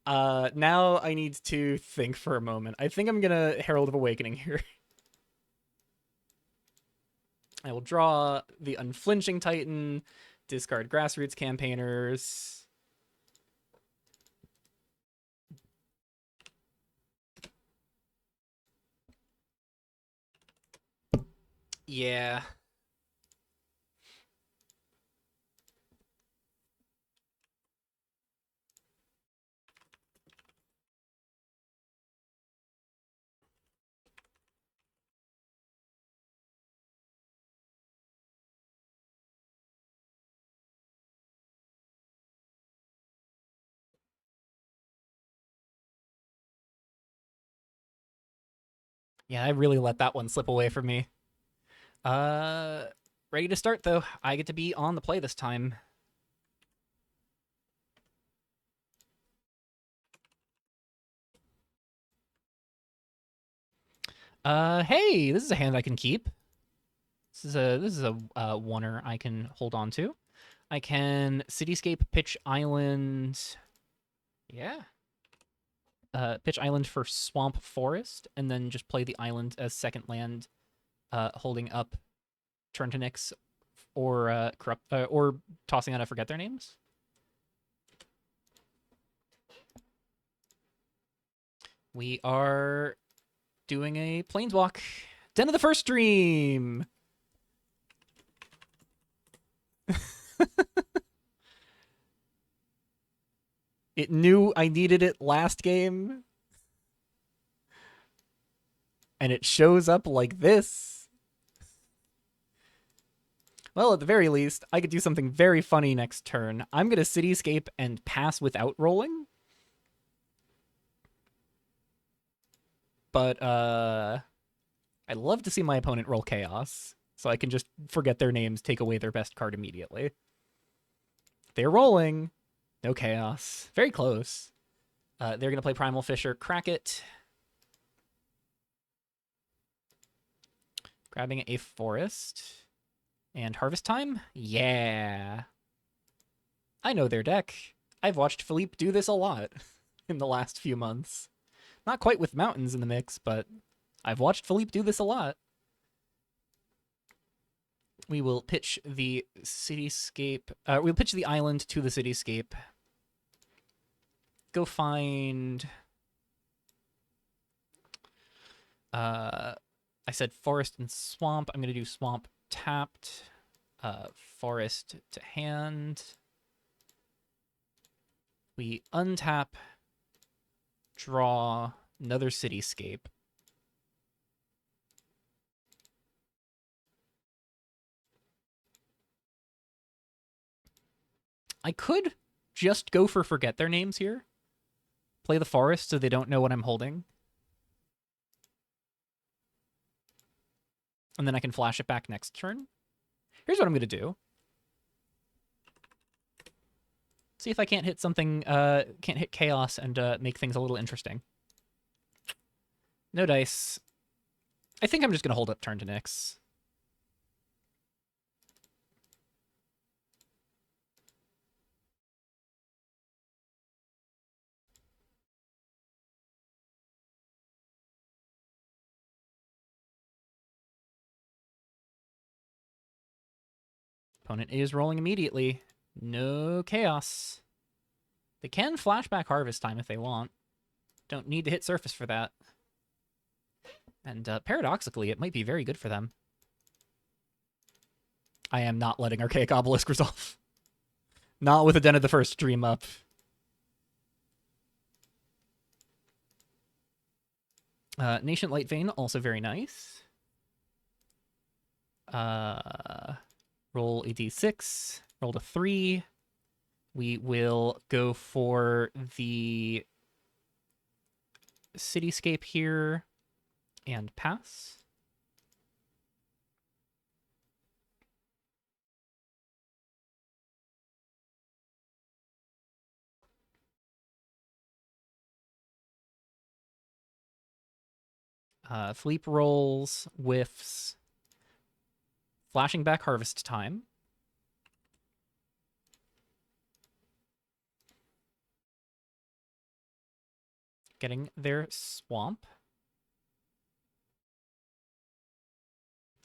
Now I need to think for a moment. I think I'm gonna Herald of Awakening here. I will draw the Unflinching Titan, discard Grassroots Campaigners. Yeah. Yeah, I really let that one slip away from me. Uh, Ready to start, though. I get to be on the play this time. Hey, this is a hand I can keep. This is a oneer I can hold on to. I can Cityscape, pitch Island. Yeah. Pitch Island for Swamp Forest, and then just play the island as second land, holding up turn to Nyx, or corrupt, or tossing out I forget their names. We are doing a planeswalk. Den of the First Stream. It knew I needed it last game. And it shows up like this. Well, at the very least, I could do something very funny next turn. I'm going to Cityscape and pass without rolling. But, I'd love to see my opponent roll Chaos, so I can just forget their names, take away their best card immediately. They're rolling. No Chaos. Very close. They're going to play Primal Fisher, crack it. Grabbing a Forest. And Harvest Time? Yeah. I know their deck. I've watched Philippe do this a lot in the last few months. Not quite with Mountains in the mix, but I've watched Philippe do this a lot. We will pitch the Cityscape. We'll pitch the island to the Cityscape. Go find... I said Forest and Swamp. I'm going to do Swamp tapped. Forest to hand. We untap. Draw another Cityscape. I could just go for forget their names here. Play the Forest so they don't know what I'm holding. And then I can flash it back next turn. Here's what I'm going to do. See if I can't hit something, can't hit Chaos and make things a little interesting. No dice. I think I'm just going to hold up turn to Nyx. Opponent is rolling immediately. No chaos. They can flashback Harvest Time if they want. Don't need to hit surface for that. And paradoxically, it might be very good for them. I am not letting Archaic Obelisk resolve. Not with a Den of the First Dream up. Nascent Light Vein, also very nice. Roll a d6. Rolled a 3. We will go for the Cityscape here and pass. Fleep rolls, whiffs, flashing back Harvest Time. Getting their swamp.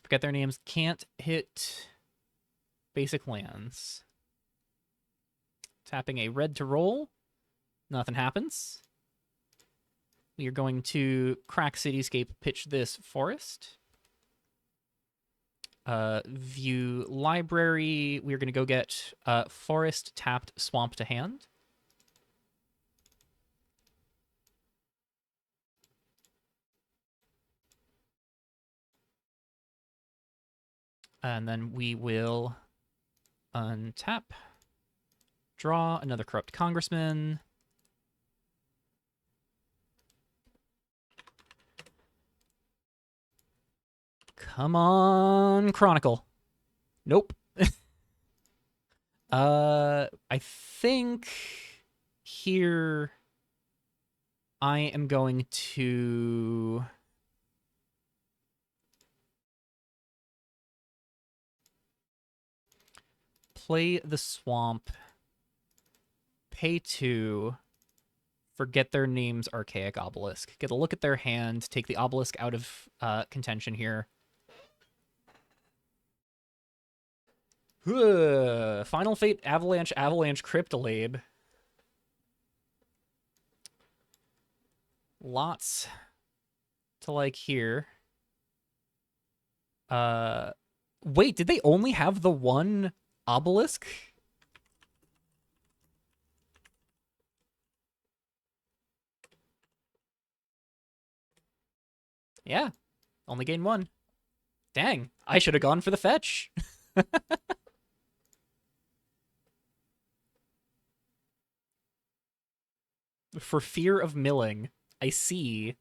Forget their names. Can't hit basic lands. Tapping a red to roll. Nothing happens. We are going to crack Cityscape, pitch this forest. View library. We're going to go get forest, tapped, swamp to hand. And then we will untap, draw another Corrupt Congressman. Come on, Chronicle. Nope. I think here I am going to play the swamp, pay 2, forget their names, Archaic Obelisk. Get a look at their hand, take the obelisk out of contention here. Final Fate, Avalanche, Cryptolabe. Lots to like here. Wait, did they only have the one obelisk? Yeah, only gain 1. Dang, I should have gone for the fetch. For fear of milling, I see.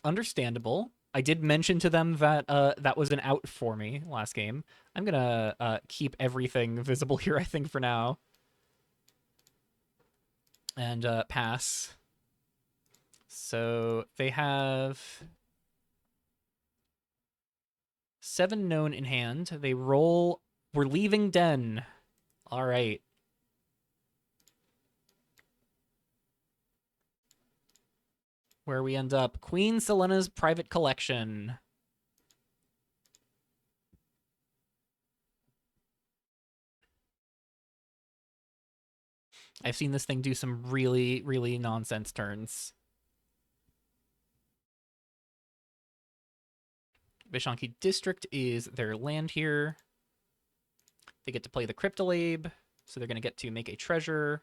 Understandable. I did mention to them that that was an out for me last game. I'm gonna keep everything visible here, I think, for now. And pass. So they have 7 known in hand. They roll. We're leaving Den. All right. Where we end up. Queen Selena's Private Collection. I've seen this thing do some really, really nonsense turns. Vishanki District is their land here. They get to play the Cryptolabe, so they're going to get to make a treasure.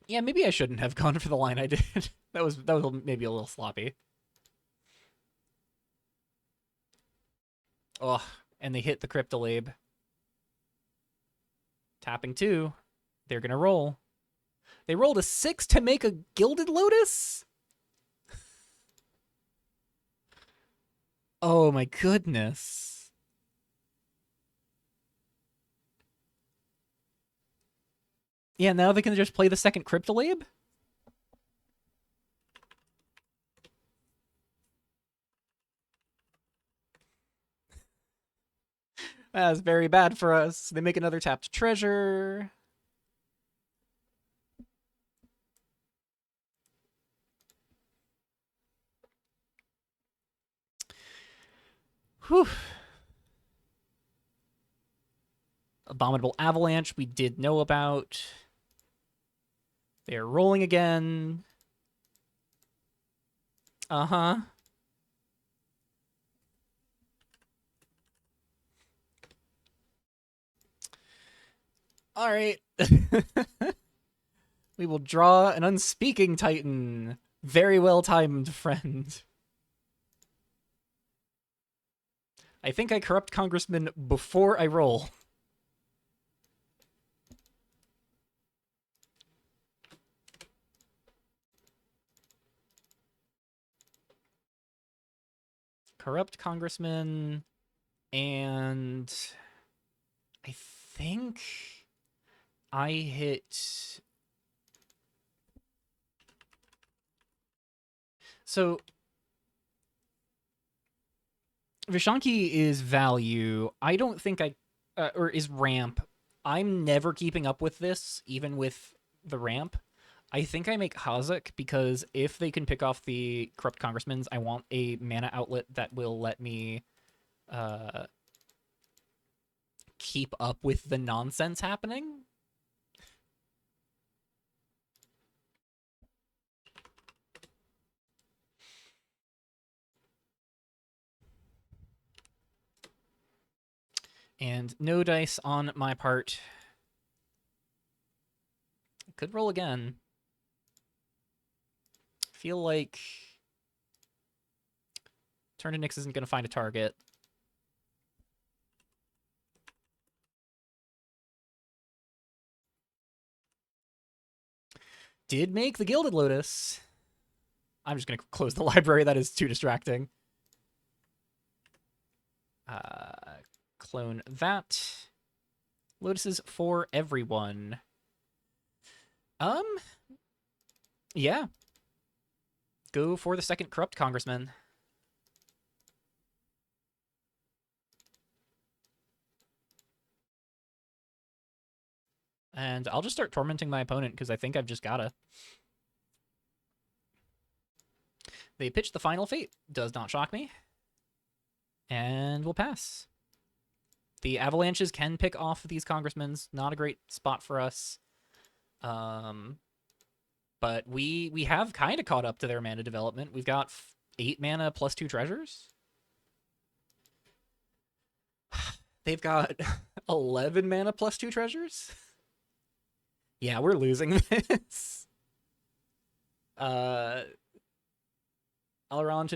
Yeah, maybe I shouldn't have gone for the line I did. that was maybe a little sloppy. Oh, and they hit the Cryptolabe. Tapping 2. They're going to roll. They rolled a 6 to make a Gilded Lotus? Oh my goodness. Yeah, now they can just play the second Cryptolabe? That's very bad for us. They make another tapped treasure. Whew. Abominable Avalanche, we did know about. They're rolling again. Uh-huh. All right. We will draw an Unspeaking Titan. Very well timed, friend. I think I corrupt Congressman before I roll. Corrupt Congressman, and I think I hit. So Vishanki is value. I don't think or is ramp. I'm never keeping up with this, even with the ramp. I think I make Hazak because if they can pick off the corrupt congressmans, I want a mana outlet that will let me keep up with the nonsense happening. And no dice on my part. Could roll again. Feel like Turn to Nyx isn't going to find a target. Did make the Gilded Lotus. I'm just going to close the library. That is too distracting. Clone that. Lotuses for everyone. Yeah. Go for the second corrupt congressman. And I'll just start tormenting my opponent because I think I've just gotta. They pitch the Final Fate. Does not shock me. And we'll pass. The Avalanches can pick off these congressmen. Not a great spot for us. But we have kind of caught up to their mana development. We've got 8 mana plus 2 treasures. They've got 11 mana plus 2 treasures. Yeah, we're losing this. Alarantan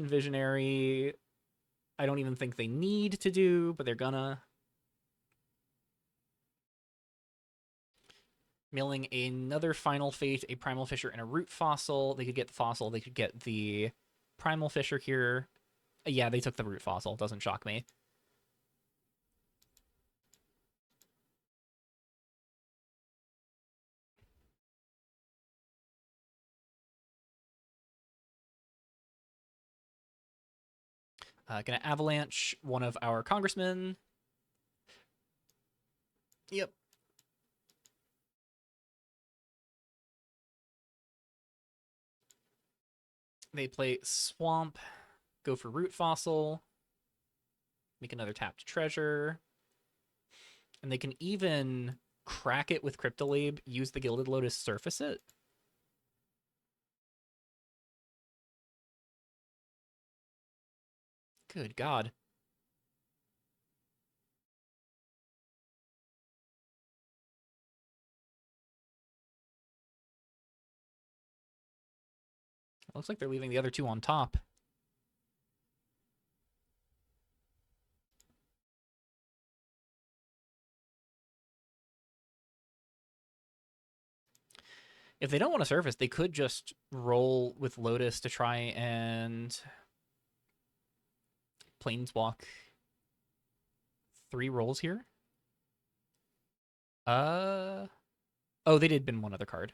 Visionary, I don't even think they need to do, but they're gonna. Milling another Final Fate, a Primal Fisher, and a Root Fossil. They could get the Fossil. They could get the Primal Fisher here. Yeah, they took the Root Fossil. Doesn't shock me. Gonna Avalanche one of our congressmen. Yep. They play Swamp, go for Root Fossil, make another tapped treasure, and they can even crack it with Cryptolabe, use the Gilded Lotus, surface it. Good God. It looks like they're leaving the other two on top. If they don't want to surface, they could just roll with Lotus to try and Planeswalk 3 rolls here. Oh, they did bin one other card.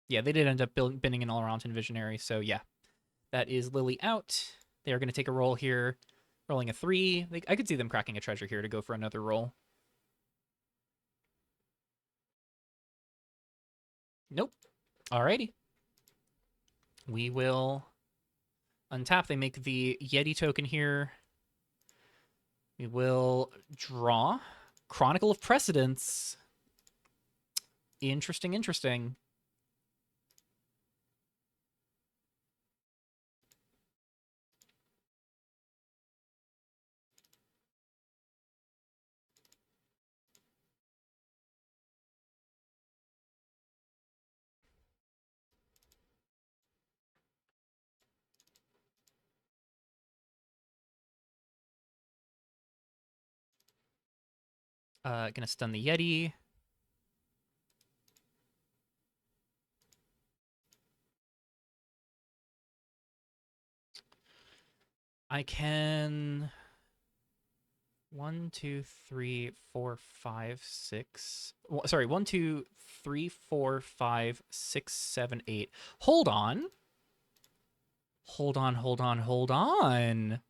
Yeah, they did end up binning an Alarantan Visionary, so yeah. That is Lily out. They are going to take a roll here, rolling a 3. I could see them cracking a treasure here to go for another roll. Nope. Alrighty. We will Untap, they make the Yeti token here. We will draw. Chronicle of Precedence. Interesting, interesting. Gonna stun the Yeti. I can 1, 2, 3, 4, 5, 6. Sorry, 1, 2, 3, 4, 5, 6, 7, 8. Hold on. Hold on, hold on, hold on.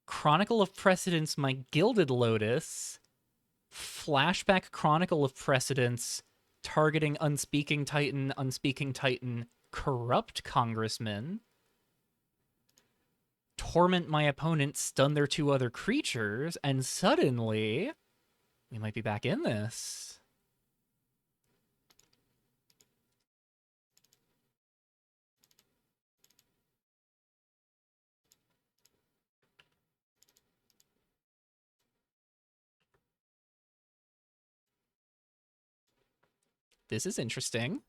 Chronicle of Precedence, my Gilded Lotus. Flashback Chronicle of Precedence, targeting Unspeaking Titan, Corrupt Congressman. Torment my opponent, stun their 2 other creatures, and suddenly we might be back in this. This is interesting.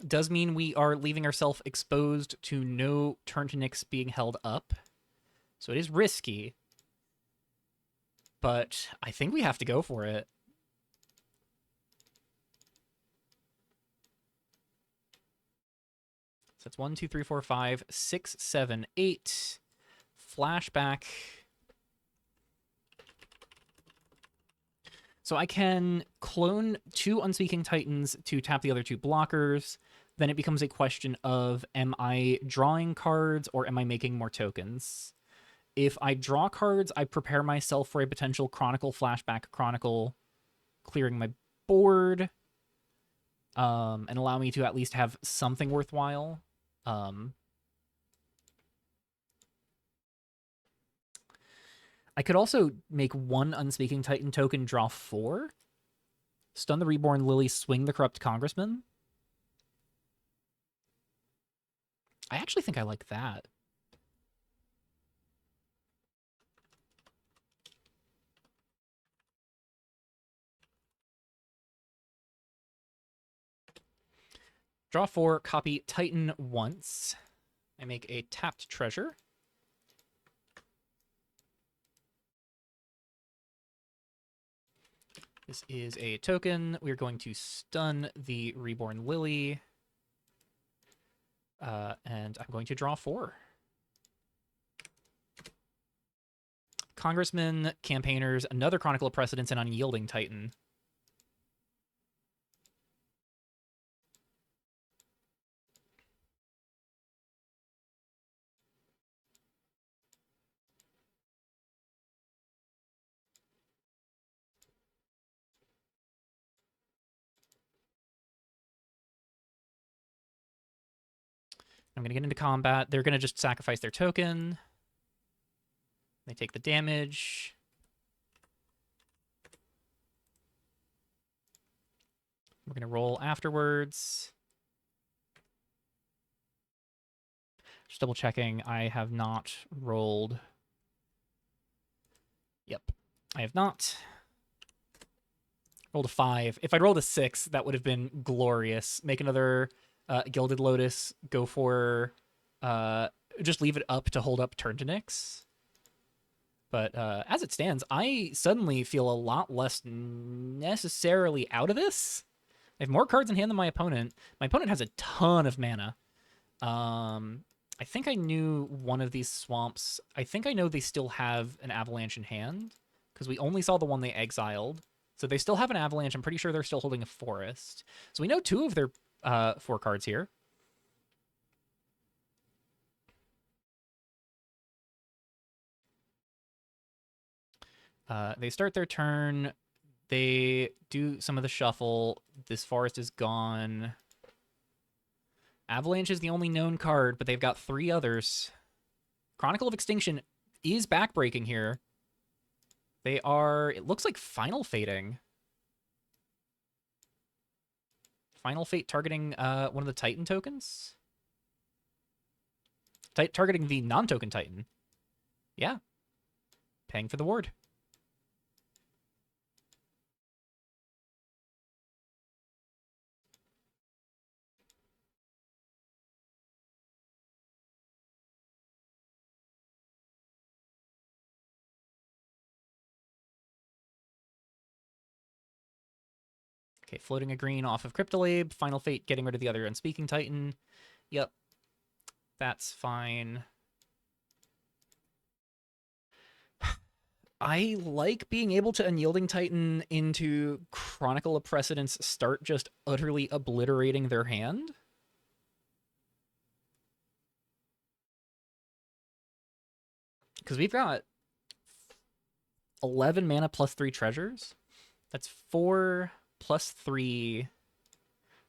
Does mean we are leaving ourselves exposed to no turn to Nyx being held up. So it is risky. But I think we have to go for it. So that's 1, 2, 3, 4, 5, 6, 7, 8. Flashback. So I can clone 2 Unspeaking Titans to tap the other 2 blockers. Then it becomes a question of, am I drawing cards or am I making more tokens? If I draw cards, I prepare myself for a potential Chronicle, Flashback, Chronicle, clearing my board, and allow me to at least have something worthwhile. I could also make 1 Unspeaking Titan token, draw 4, stun the Reborn Lily, swing the Corrupt Congressman. I actually think I like that. Draw 4, copy Titan once. I make a tapped treasure. This is a token. We're going to stun the Reborn Lily. And I'm going to draw 4. Congressman, Campaigners, another Chronicle of Precedence, and Unyielding Titan. I'm going to get into combat. They're going to just sacrifice their token. They take the damage. We're going to roll afterwards. Just double checking. I have not rolled. Yep. I have not. Rolled a 5. If I'd rolled a 6, that would have been glorious. Make another Gilded Lotus. Go for... just leave it up to hold up turn to Nyx. But as it stands, I suddenly feel a lot less necessarily out of this. I have more cards in hand than my opponent. My opponent has a ton of mana. I think I knew one of these swamps. I think I know they still have an Avalanche in hand, because we only saw the one they exiled. So they still have an Avalanche. I'm pretty sure they're still holding a Forest. So we know 2 of their 4 cards here. They start their turn. They do some of the shuffle. This Forest is gone. Avalanche is the only known card, but they've got 3 others. Chronicle of Extinction is backbreaking here. They are, it looks like Final Fating. Final Fate targeting one of the Titan tokens? Targeting the non-token Titan. Yeah. Paying for the ward. Okay, floating a green off of Cryptolabe. Final Fate getting rid of the other Unspeaking Titan. Yep. That's fine. I like being able to Unyielding Titan into Chronicle of Precedence start just utterly obliterating their hand. Because we've got 11 mana plus 3 treasures. That's 4 plus 3.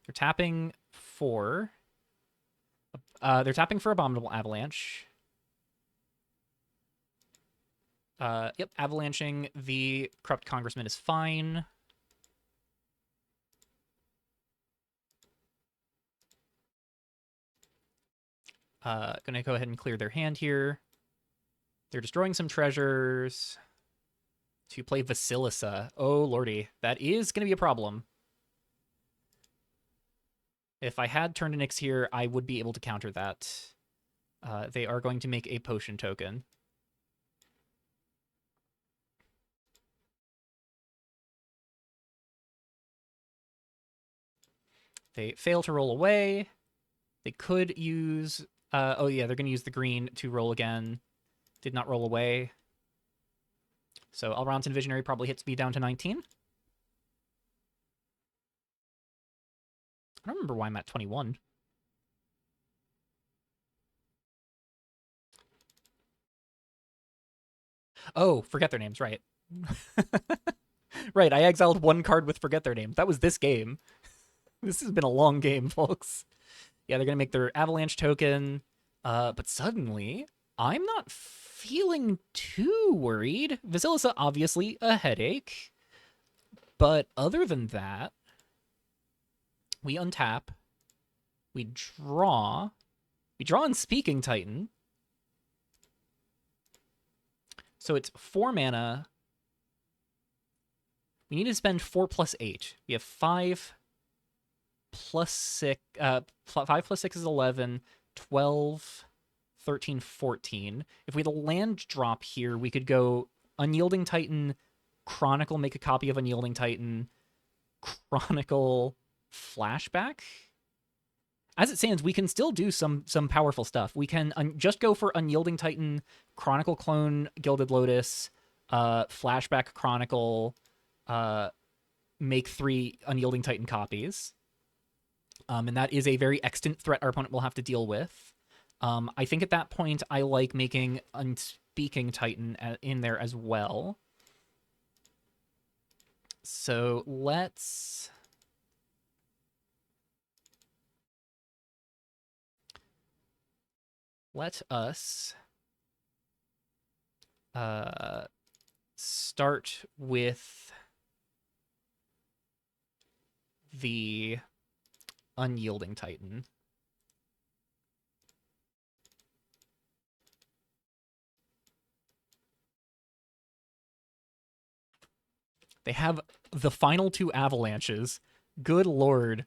They're tapping 4. They're tapping for Abominable Avalanche. Yep, avalanching the Corrupt Congressman is fine. Gonna go ahead and clear their hand here. They're destroying some treasures to play Vasilisa. Oh, lordy. That is gonna be a problem. If I had turned an Nyx here, I would be able to counter that. They are going to make a potion token. They fail to roll away. They could use... oh, yeah, they're going to use the green to roll again. Did not roll away. So Alronson Visionary probably hits me down to 19. I don't remember why I'm at 21. Oh, forget their names, right. Right, I exiled 1 card with forget their name. That was this game. This has been a long game, folks. Yeah, they're going to make their Avalanche token. But suddenly, I'm not feeling too worried. Vasilisa, obviously, a headache. But other than that, we untap. We draw. We draw Unspeaking Titan. So it's 4 mana. We need to spend 4 plus 8. We have 5 plus 6. 5 plus 6 is 11. 12, 13, 14. If we had a land drop here, we could go Unyielding Titan, Chronicle, make a copy of Unyielding Titan, Chronicle, Flashback. As it stands, we can still do some powerful stuff. We can just go for Unyielding Titan, Chronicle Clone, Gilded Lotus, Flashback Chronicle, make 3 Unyielding Titan copies. And that is a very extant threat our opponent will have to deal with. I think at that point, I like making Unspeaking Titan in there as well. So let's... Let us start with the Unyielding Titan. They have the final 2 avalanches. Good lord.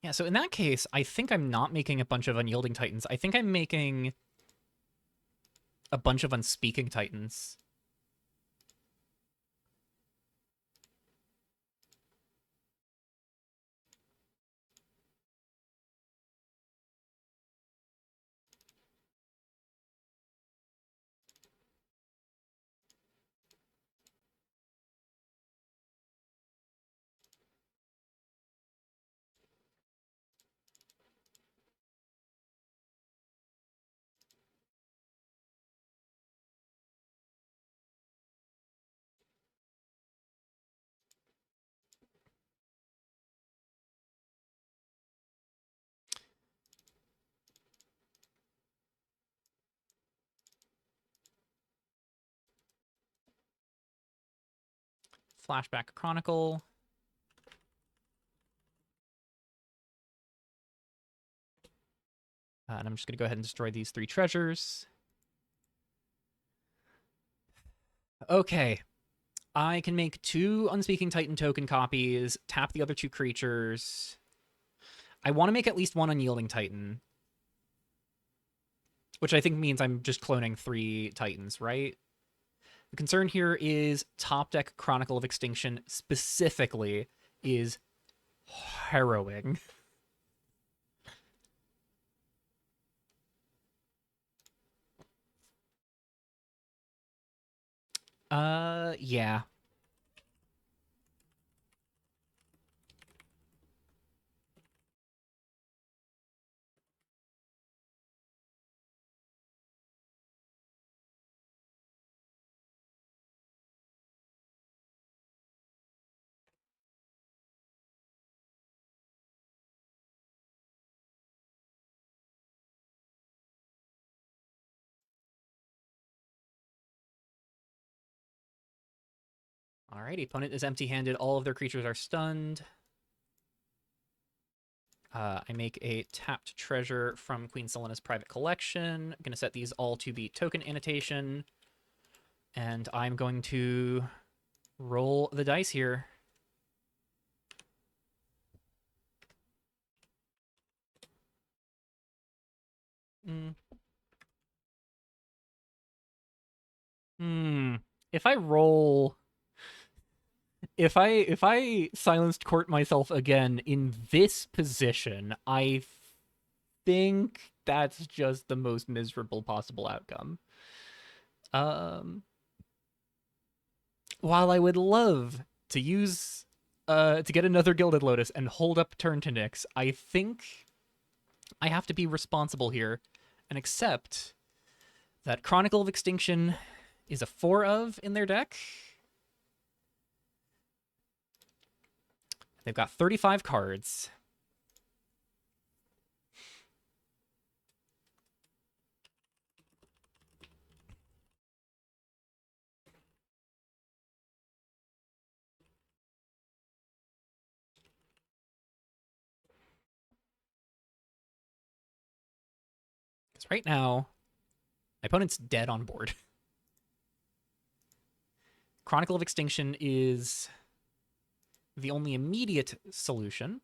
Yeah, so in that case, I think I'm not making a bunch of Unyielding Titans. I think I'm making a bunch of Unspeaking Titans. Flashback Chronicle. And I'm just going to go ahead and destroy these 3 treasures. Okay. I can make 2 Unspeaking Titan token copies, tap the other 2 creatures. I want to make at least 1 Unyielding Titan, which I think means I'm just cloning 3 Titans, right? The concern here is top deck Chronicle of Extinction specifically is harrowing. Yeah. Alrighty, opponent is empty-handed. All of their creatures are stunned. I make a tapped treasure from Queen Selena's private collection. I'm going to set these all to be token annotation. And I'm going to roll the dice here. If I roll... If I silenced court myself again in this position, I think that's just the most miserable possible outcome. While I would love to use to get another Gilded Lotus and hold up turn to Nyx, I think I have to be responsible here and accept that Chronicle of Extinction is a 4 of in their deck. They've got 35 cards. Because right now, my opponent's dead on board. Chronicle of Extinction is the only immediate solution.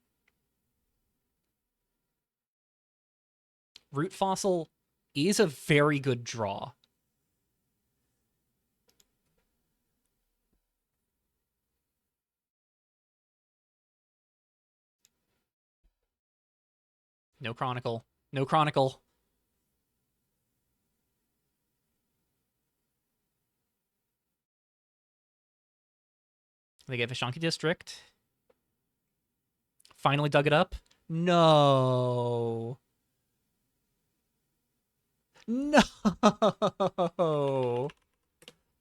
Root Fossil is a very good draw. No Chronicle. No Chronicle. They get Vishanti District. Finally dug it up. No. No.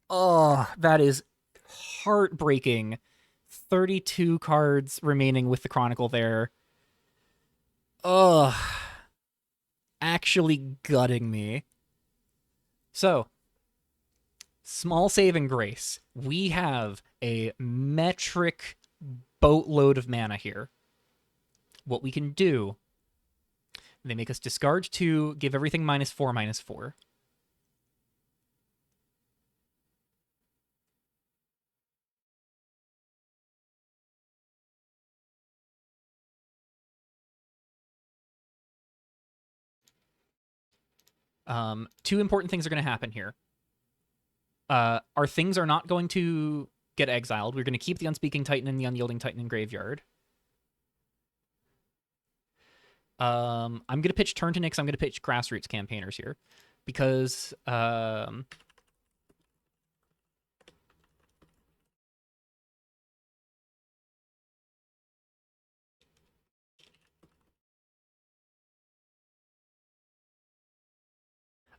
Oh, that is heartbreaking. 32 cards remaining with the Chronicle there. Ugh. Actually gutting me. So, small saving grace. We have a metric boatload of mana here. What we can do, they make us discard 2, give everything -4/-4. Two important things are going to happen here. Our things are not going to get exiled. We're going to keep the Unspeaking Titan and the Unyielding Titan in graveyard. I'm going to pitch Turn to Nyx. I'm going to pitch Grassroots Campaigners here. Because...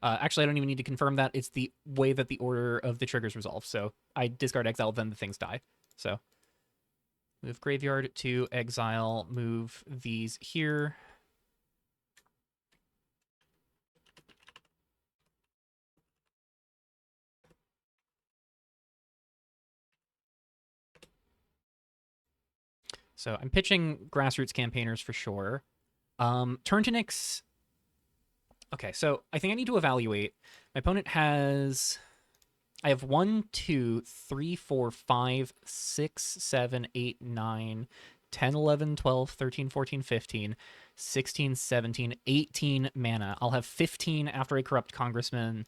actually, I don't even need to confirm that. It's the way that the order of the triggers resolve. So I discard exile, then the things die. So move graveyard to exile, move these here. So I'm pitching Grassroots Campaigners for sure. Turn to Nyx. Okay, so I think I need to evaluate. My opponent has... I have 1, 2, 3, 4, 5, 6, 7, 8, 9, 10, 11, 12, 13, 14, 15, 16, 17, 18 mana. I'll have 15 after a Corrupt Congressman.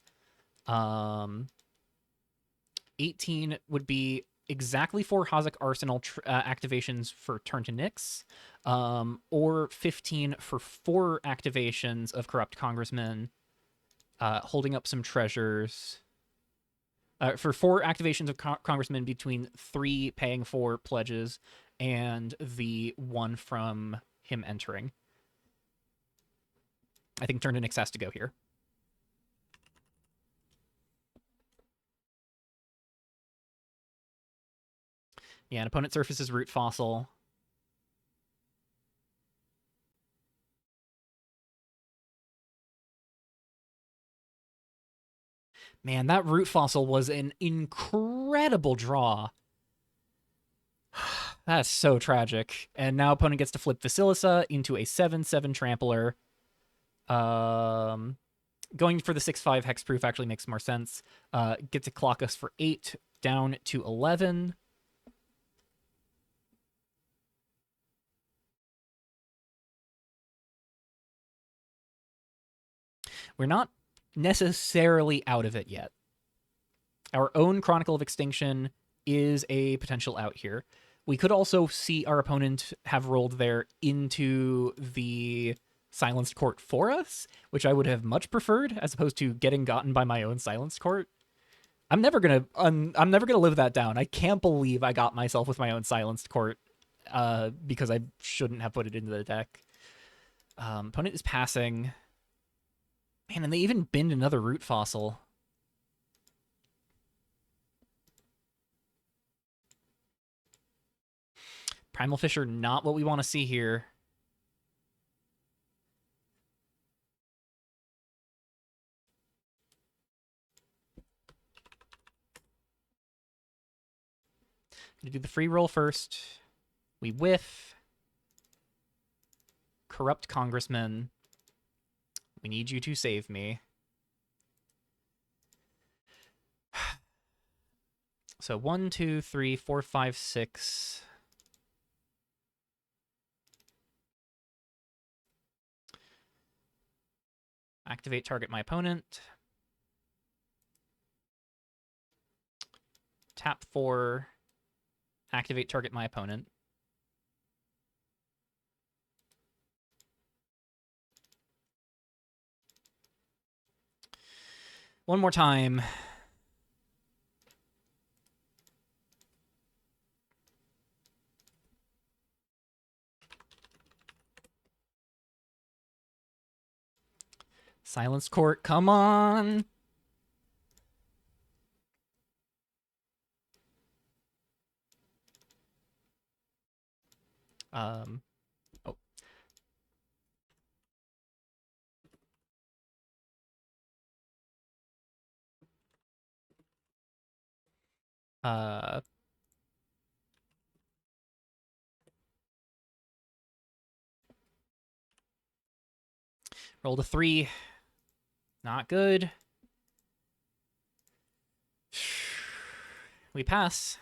18 would be exactly 4 Hazak Arsenal activations for turn to Nyx, or 15 for 4 activations of Corrupt Congressman, holding up some treasures. For 4 activations of Congressman between 3 paying for pledges and the 1 from him entering. I think turn to Nyx has to go here. Yeah, an opponent surfaces Root Fossil. Man, that Root Fossil was an incredible draw. That's so tragic. And now opponent gets to flip Vasilisa into a 7/7 Trampler. Going for the 6/5 Hexproof actually makes more sense. Get to clock us for 8 down to 11. We're not necessarily out of it yet. Our own Chronicle of Extinction is a potential out here. We could also see our opponent have rolled there into the Silenced Court for us, which I would have much preferred, as opposed to getting gotten by my own Silenced Court. I'm never gonna live that down. I can't believe I got myself with my own Silenced Court, because I shouldn't have put it into the deck. Opponent is passing. Man, and they even binned another Root Fossil. Primal Fissure, not what we want to see here. Gonna do the free roll first. We whiff. Corrupt Congressman. We need you to save me. So 1, 2, 3, 4, 5, 6. Activate target my opponent. Tap 4. Activate target my opponent. One more time. Silenced Court, come on. Oh. Rolled a 3. Not good. We pass.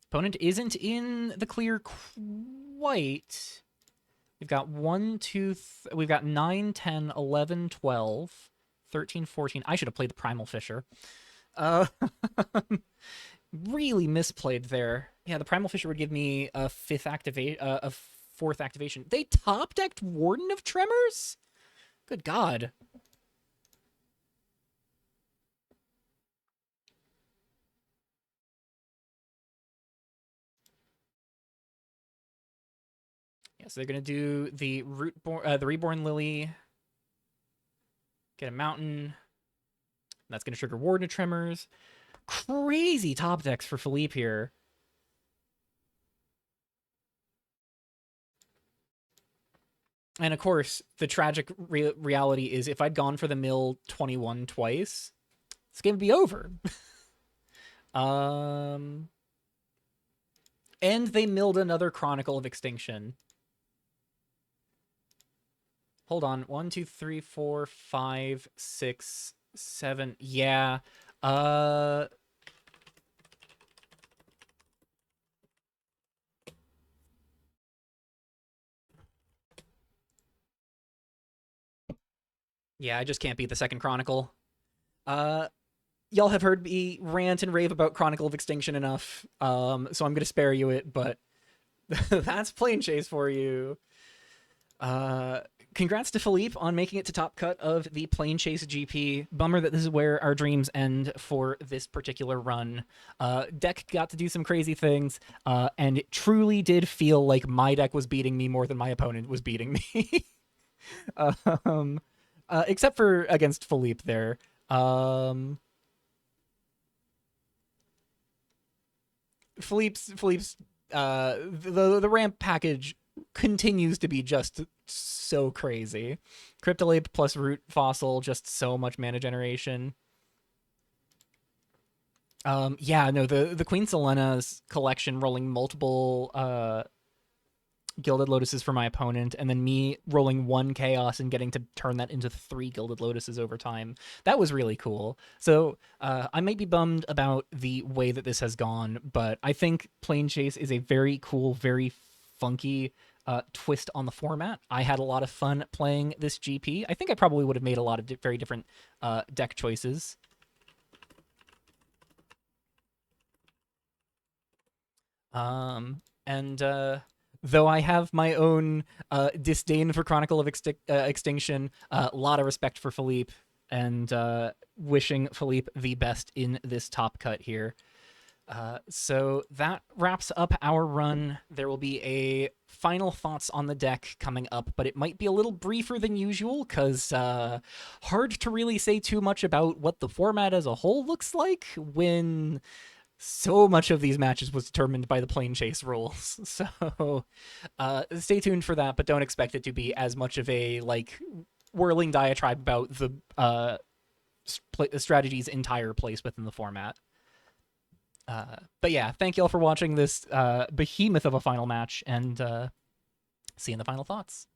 Opponent isn't in the clear quite. We've got 1, 2, we've got 9, 10, 11, 12, 13, 14. I should have played the Primal Fissure. Really misplayed there. Yeah, the Primal Fissure would give me a 4th activation. They top decked Warden of Tremors? Good God. Yeah, so they're gonna do the the Reborn Lily. Get a mountain. That's gonna trigger Warden of Tremors. Crazy top decks for Philippe here. And of course, the tragic reality is if I'd gone for the mill 21 twice, this game would be over. And they milled another Chronicle of Extinction. Hold on. 1, 2, 3, 4, 5, 6, 7. Yeah. Uh yeah, I just can't beat the second Chronicle. Uh y'all have heard me rant and rave about Chronicle of Extinction enough. So I'm gonna spare you it, but that's Plane Chase for you. Uh, Congrats to Philippe on making it to top cut of the Plane Chase GP. Bummer that this is where our dreams end for this particular run. Deck got to do some crazy things, and it truly did feel like my deck was beating me more than my opponent was beating me. um, except for against Philippe there. Philippe's the ramp package continues to be just so crazy. Cryptolape plus Root Fossil, just so much mana generation. Yeah, no, the Queen Selena's collection rolling multiple Gilded Lotuses for my opponent, and then me rolling 1 Chaos and getting to turn that into 3 Gilded Lotuses over time. That was really cool. So I might be bummed about the way that this has gone, but I think Plane Chase is a very cool, very funky twist on the format. I had a lot of fun playing this GP. I think I probably would have made a lot of very different deck choices. And though I have my own disdain for Chronicle of Extinction, a lot of respect for Philippe, and wishing Philippe the best in this top cut here. So that wraps up our run. There will be a final thoughts on the deck coming up, but it might be a little briefer than usual because hard to really say too much about what the format as a whole looks like when so much of these matches was determined by the Plane Chase rules. So stay tuned for that, but don't expect it to be as much of a like whirling diatribe about the strategy's entire place within the format. But yeah, thank you all for watching this behemoth of a final match, and see you in the final thoughts.